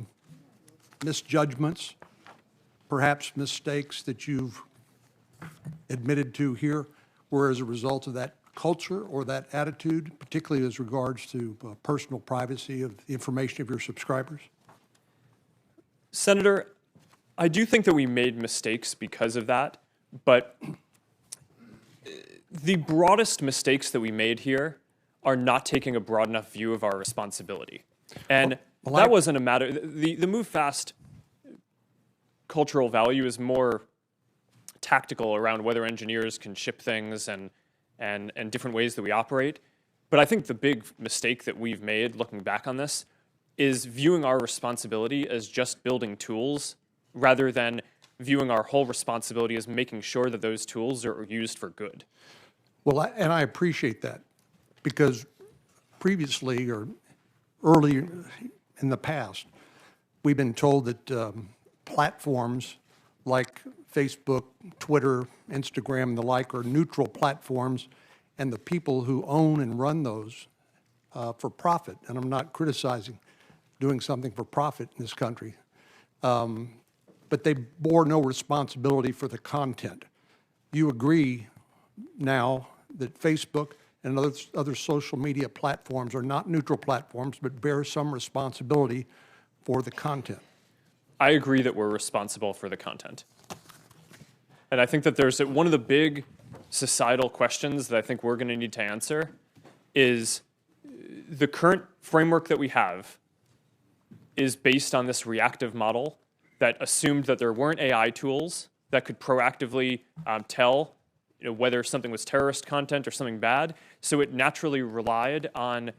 misjudgments, perhaps mistakes that you've admitted to here were as a result of that culture or that attitude, particularly as regards to personal privacy of the information of your subscribers? Senator, I do think that we made mistakes because of that, but the broadest mistakes that we made here are not taking a broad enough view of our responsibility. And that wasn't a matter, the move fast cultural value is more tactical around whether engineers can ship things and different ways that we operate. But I think the big mistake that we've made looking back on this is viewing our responsibility as just building tools rather than viewing our whole responsibility as making sure that those tools are used for good. Well, and I appreciate that, because previously or early in the past, we've been told that platforms like Facebook, Twitter, Instagram, and the like are neutral platforms, and the people who own and run those for profit, and I'm not criticizing doing something for profit in this country, but they bore no responsibility for the content. You agree now that Facebook and other social media platforms are not neutral platforms, but bear some responsibility for the content. I agree that we're responsible for the content. And I think that there's one of the big societal questions that I think we're going to need to answer is the current framework that we have is based on this reactive model that assumed that there weren't AI tools that could proactively tell whether something was terrorist content or something bad. So it naturally relied on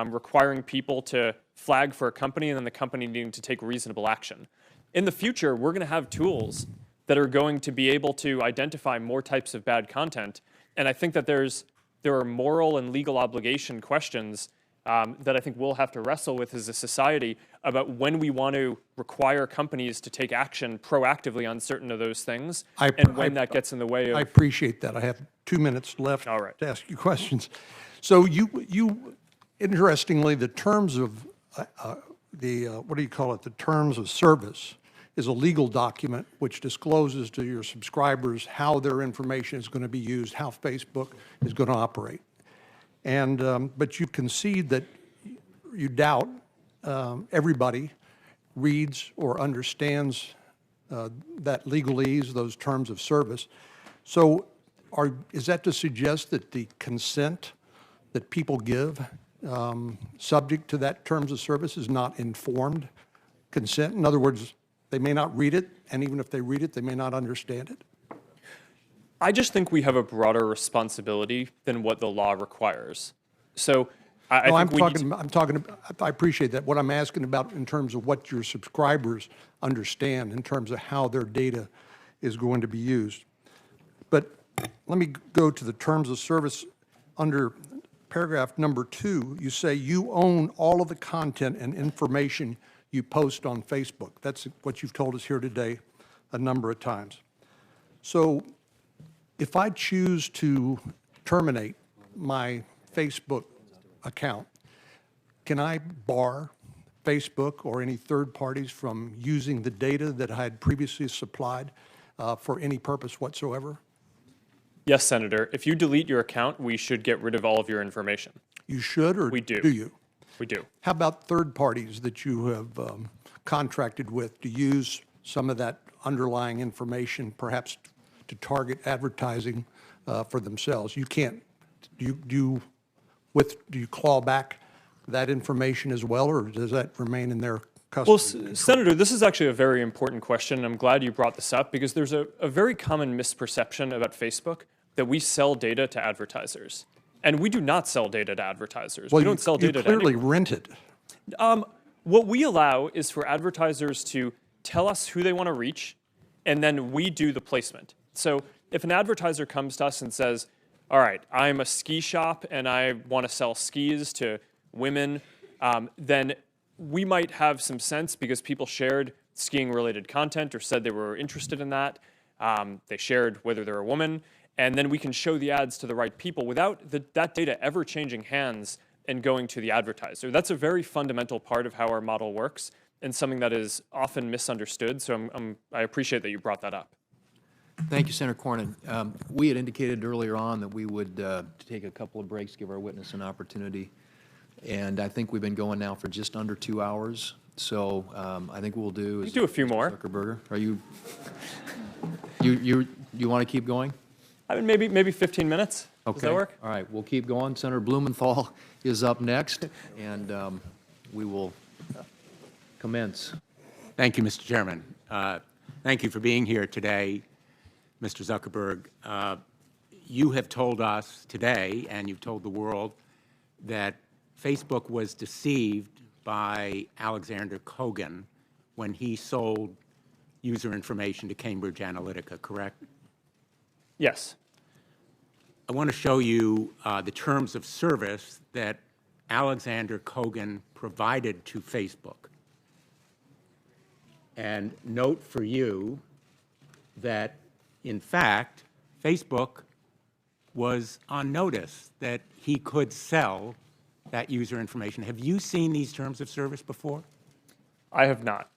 requiring people to flag for a company and then the company needing to take reasonable action. In the future, we're going to have tools that are going to be able to identify more types of bad content. And I think that there are moral and legal obligation questions that I think we'll have to wrestle with as a society about when we want to require companies to take action proactively on certain of those things, and when that gets in the way of... I appreciate that. I have 2 minutes left All right. to ask you questions. So you interestingly, the terms of what do you call it? The terms of service is a legal document which discloses to your subscribers how their information is going to be used, how Facebook is going to operate. And but you concede that you doubt everybody reads or understands that legalese, those terms of service. So is that to suggest that the consent that people give subject to that terms of service is not informed consent? In other words, they may not read it, and even if they read it, they may not understand it? I just think we have a broader responsibility than what the law requires. So I appreciate that. What I'm asking about in terms of what your subscribers understand in terms of how their data is going to be used. But let me go to the terms of service. Under paragraph number 2, you say you own all of the content and information you post on Facebook. That's what you've told us here today a number of times. So if I choose to terminate my Facebook account, can I bar Facebook or any third parties from using the data that I had previously supplied for any purpose whatsoever? Yes, Senator. If you delete your account, we should get rid of all of your information. You should, or we do? Do you? We do. How about third parties that you have contracted with to use some of that underlying information, perhaps to target advertising for themselves? You can't. Do you claw back that information as well, or does that remain in their custody? Well, Senator, this is actually a very important question. I'm glad you brought this up because there's a very common misperception about Facebook that we sell data to advertisers. And we do not sell data to advertisers. Well, we don't sell data to anyone. You clearly rent it. What we allow is for advertisers to tell us who they want to reach, and then we do the placement. So if an advertiser comes to us and says, all right, I'm a ski shop and I want to sell skis to women, then we might have some sense because people shared skiing-related content or said they were interested in that. They shared whether they're a woman, and then we can show the ads to the right people without that data ever changing hands and going to the advertiser. That's a very fundamental part of how our model works and something that is often misunderstood, so I appreciate that you brought that up. Thank you, Senator Cornyn. We had indicated earlier on that we would take a couple of breaks, give our witness an opportunity, and I think we've been going now for just under 2 hours. So I think what we'll do is... You do a few more. Zuckerberg, are you want to keep going? I mean, maybe 15 minutes. Okay. Does that work? All right, we'll keep going. Senator Blumenthal is up next, and we will commence. Thank you, Mr. Chairman. Thank you for being here today, Mr. Zuckerberg. You have told us today, and you've told the world, that Facebook was deceived by Alexander Kogan when he sold user information to Cambridge Analytica, correct? Yes. I want to show you the terms of service that Alexander Kogan provided to Facebook. And note for you that in fact, Facebook was on notice that he could sell that user information. Have you seen these terms of service before? I have not.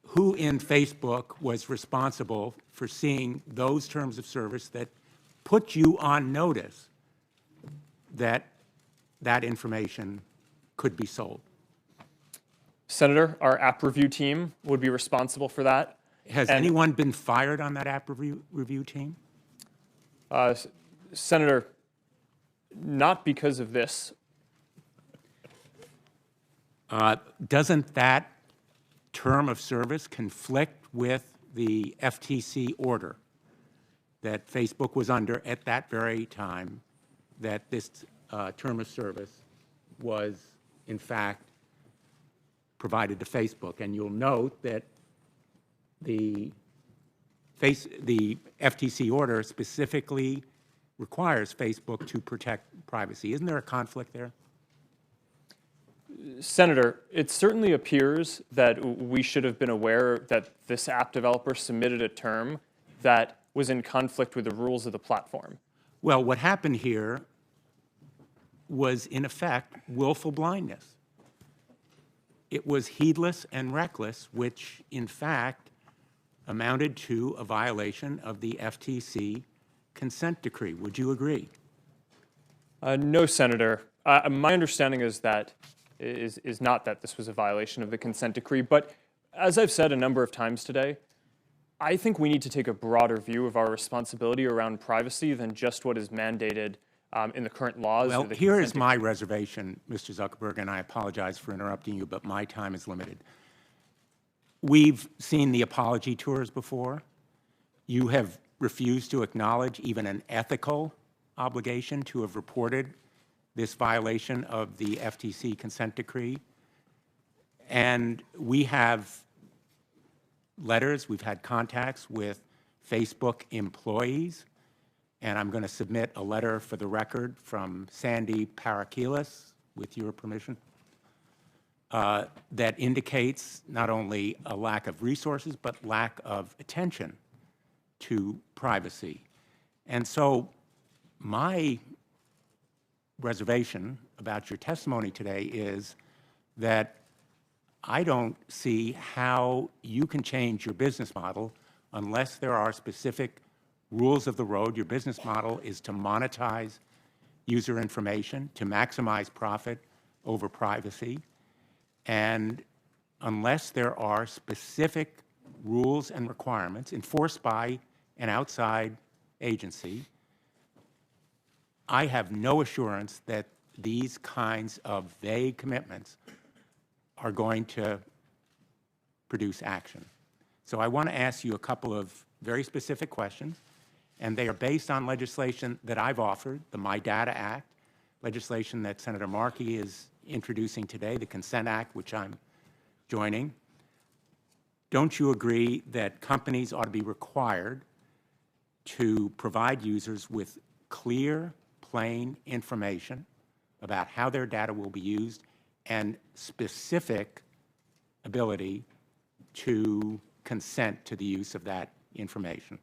Who in Facebook was responsible for seeing those terms of service that put you on notice that that information could be sold? Senator, our app review team would be responsible for that. Has anyone been fired on that app review team? Senator, not because of this. Doesn't that term of service conflict with the FTC order that Facebook was under at that very time that this term of service was, in fact, provided to Facebook? And you'll note that the FTC order specifically requires Facebook to protect privacy. Isn't there a conflict there? Senator, it certainly appears that we should have been aware that this app developer submitted a term that was in conflict with the rules of the platform. Well, what happened here was, in effect, willful blindness. It was heedless and reckless, which, in fact, amounted to a violation of the FTC consent decree. Would you agree? No, Senator. My understanding is that is not that this was a violation of the consent decree, but as I've said a number of times today, I think we need to take a broader view of our responsibility around privacy than just what is mandated in the current laws. Well, here is my reservation, Mr. Zuckerberg, and I apologize for interrupting you, but my time is limited. We've seen the apology tours before. You have refused to acknowledge even an ethical obligation to have reported this violation of the FTC consent decree. And we have letters, we've had contacts with Facebook employees, and I'm going to submit a letter for the record from Sandy Parakilas, with your permission, that indicates not only a lack of resources, but lack of attention to privacy. And so my reservation about your testimony today is that I don't see how you can change your business model unless there are specific rules of the road. Your business model is to monetize user information, to maximize profit over privacy. And unless there are specific rules and requirements enforced by an outside agency, I have no assurance that these kinds of vague commitments are going to produce action. So I want to ask you a couple of very specific questions, and they are based on legislation that I've offered, the My Data Act, legislation that Senator Markey is introducing today, the Consent Act, which I'm joining. Don't you agree that companies ought to be required to provide users with clear, plain information about how their data will be used and specific ability to consent to the use of that information?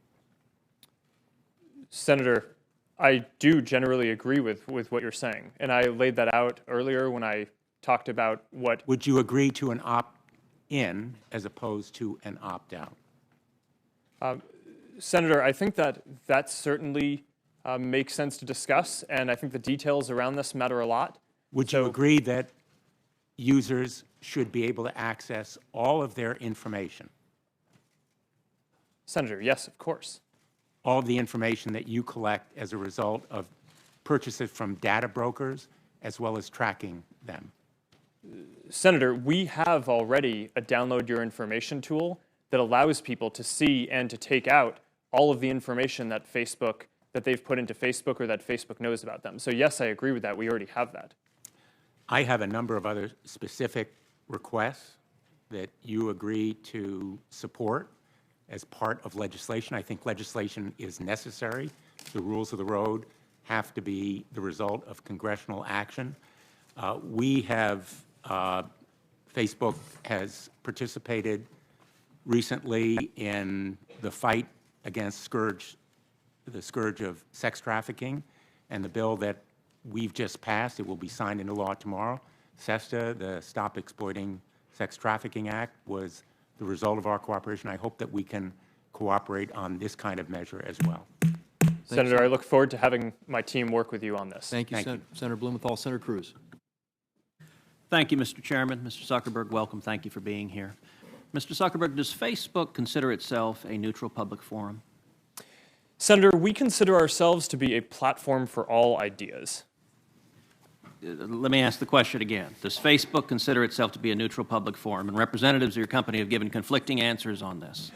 Senator, I do generally agree with what you're saying, and I laid that out earlier when I talked about what... Would you agree to an opt-in as opposed to an opt-out? Senator, I think that certainly makes sense to discuss, and I think the details around this matter a lot. Would you agree that users should be able to access all of their information? Senator, yes, of course. All of the information that you collect as a result of purchases from data brokers, as well as tracking them? Senator, we have already a download your information tool that allows people to see and to take out all of the information that they've put into Facebook or that Facebook knows about them. So yes, I agree with that. We already have that. I have a number of other specific requests that you agree to support as part of legislation. I think legislation is necessary. The rules of the road have to be the result of congressional action. Facebook has participated recently in the fight against the scourge of sex trafficking, and the bill that we've just passed, it will be signed into law tomorrow, SESTA, the Stop Exploiting Sex Trafficking Act, was the result of our cooperation. I hope that we can cooperate on this kind of measure as well. Senator, I look forward to having my team work with you on this. Thank you, Senator Blumenthal. Senator Cruz. Thank you, Mr. Chairman. Mr. Zuckerberg, welcome. Thank you for being here. Mr. Zuckerberg, does Facebook consider itself a neutral public forum? Senator, we consider ourselves to be a platform for all ideas. Let me ask the question again. Does Facebook consider itself to be a neutral public forum? And representatives of your company have given conflicting answers on this.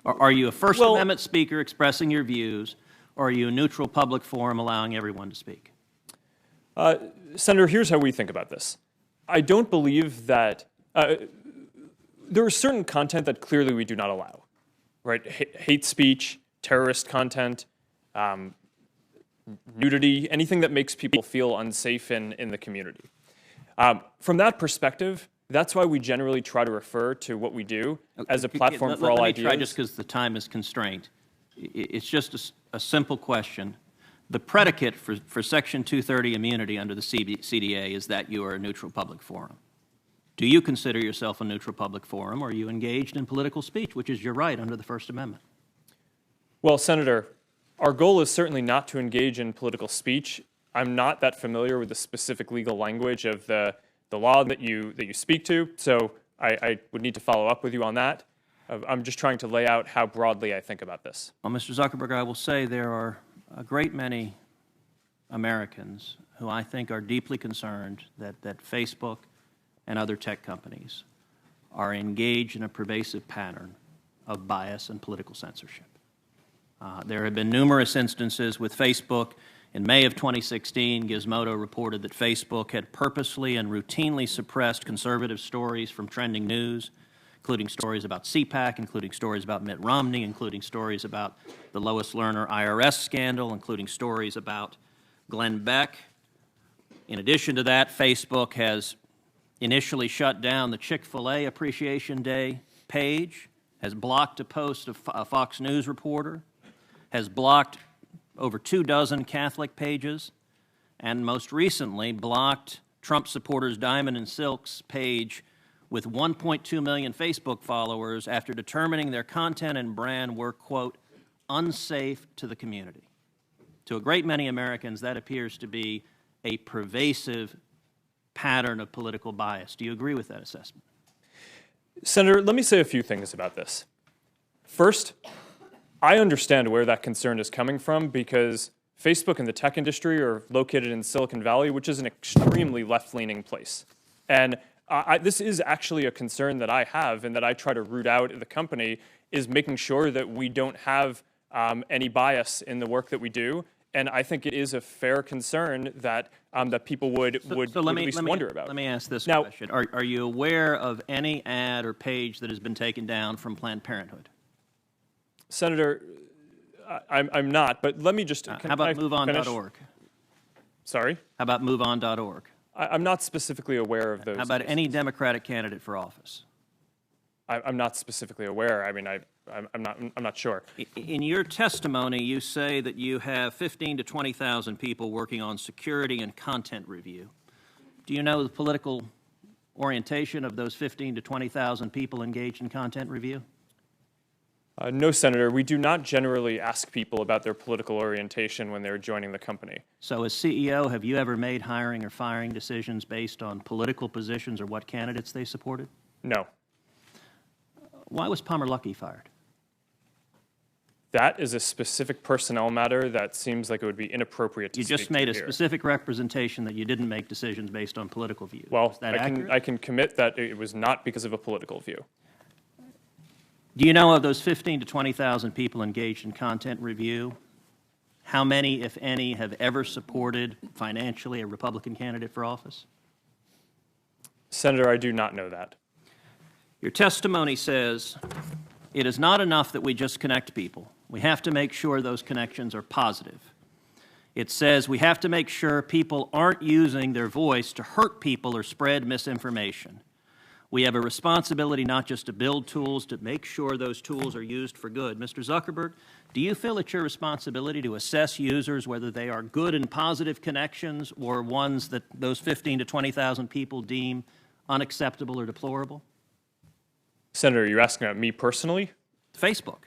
Are you a First Amendment speaker expressing your views, or are you a neutral public forum allowing everyone to speak? Senator, here's how we think about this. I don't believe that there is certain content that clearly we do not allow, right? Hate speech, terrorist content, nudity, anything that makes people feel unsafe in the community. From that perspective, that's why we generally try to refer to what we do as a platform for all ideas. Let me try, just because the time is constrained. It's just a simple question. The predicate for Section 230 immunity under the CDA is that you are a neutral public forum. Do you consider yourself a neutral public forum, or are you engaged in political speech, which is your right under the First Amendment? Well, Senator, our goal is certainly not to engage in political speech. I'm not that familiar with the specific legal language of the law that you speak to, so I would need to follow up with you on that. I'm just trying to lay out how broadly I think about this. Well, Mr. Zuckerberg, I will say there are a great many Americans who I think are deeply concerned that Facebook and other tech companies are engaged in a pervasive pattern of bias and political censorship. There have been numerous instances with Facebook. In May of 2016, Gizmodo reported that Facebook had purposely and routinely suppressed conservative stories from trending news, including stories about CPAC, including stories about Mitt Romney, including stories about the Lois Lerner IRS scandal, including stories about Glenn Beck. In addition to that, Facebook has initially shut down the Chick-fil-A Appreciation Day page, has blocked a post of a Fox News reporter, has blocked over 24 Catholic pages, and most recently blocked Trump supporters Diamond and Silk's page with 1.2 million Facebook followers after determining their content and brand were, quote, unsafe to the community. To a great many Americans, that appears to be a pervasive pattern of political bias. Do you agree with that assessment? Senator, let me say a few things about this. First, I understand where that concern is coming from because Facebook and the tech industry are located in Silicon Valley, which is an extremely left-leaning place. And this is actually a concern that I have and that I try to root out in the company, is making sure that we don't have any bias in the work that we do. And I think it is a fair concern that that people would at least wonder about. Let me ask this question. Are you aware of any ad or page that has been taken down from Planned Parenthood? Senator, I'm not, but let me just... How about MoveOn.org? Sorry? How about MoveOn.org? I'm not specifically aware of those. How about any Democratic candidate for office? I'm not specifically aware. I mean, I'm not sure. In your testimony, you say that you have 15,000 to 20,000 people working on security and content review. Do you know the political orientation of those 15,000 to 20,000 people engaged in content review? No, Senator. We do not generally ask people about their political orientation when they're joining the company. So as CEO, have you ever made hiring or firing decisions based on political positions or what candidates they supported? No. Why was Palmer Luckey fired? That is a specific personnel matter that seems like it would be inappropriate to speak to here. You just made a specific representation that you didn't make decisions based on political views. Well, Is that accurate? I can commit that it was not because of a political view. Do you know of those 15,000 to 20,000 people engaged in content review, how many, if any, have ever supported financially a Republican candidate for office? Senator, I do not know that. Your testimony says it is not enough that we just connect people. We have to make sure those connections are positive. It says we have to make sure people aren't using their voice to hurt people or spread misinformation. We have a responsibility not just to build tools, to make sure those tools are used for good. Mr. Zuckerberg, do you feel it's your responsibility to assess users whether they are good and positive connections or ones that those 15 to 20,000 people deem unacceptable or deplorable? Senator, you're asking about me personally? Facebook.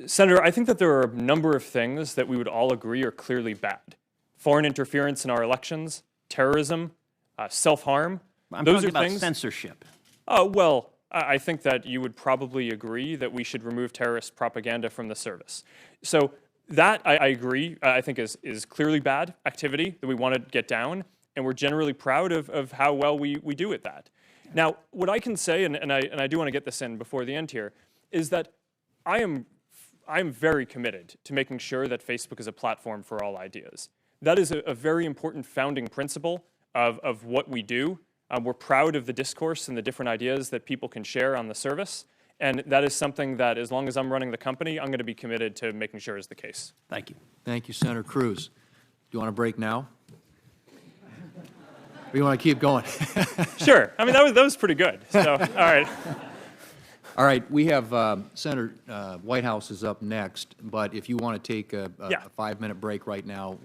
Senator, I think that there are a number of things that we would all agree are clearly bad. Foreign interference in our elections, terrorism, self-harm. I'm Those talking are about things. censorship. Well, I think that you would probably agree that we should remove terrorist propaganda from the service. So that, I agree, I think is clearly bad activity that we want to get down, and we're generally proud of how well we do at that. Now, what I can say, and I do want to get this in before the end here, is that I am very committed to making sure that Facebook is a platform for all ideas. That is a very important founding principle of what we do. We're proud of the discourse and the different ideas that people can share on the service. And that is something that, as long as I'm running the company, I'm going to be committed to making sure is the case. Thank you. Thank you, Senator Cruz. Do you want a break now? Or you want to keep going? Sure. I mean, that was pretty good. So, all right. All right, we have Senator Whitehouse is up next, but if you want to take a 5-minute break right now,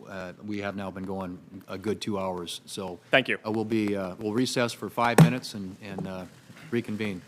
we have now been going a good 2 hours. So thank you. We'll recess for 5 minutes and reconvene.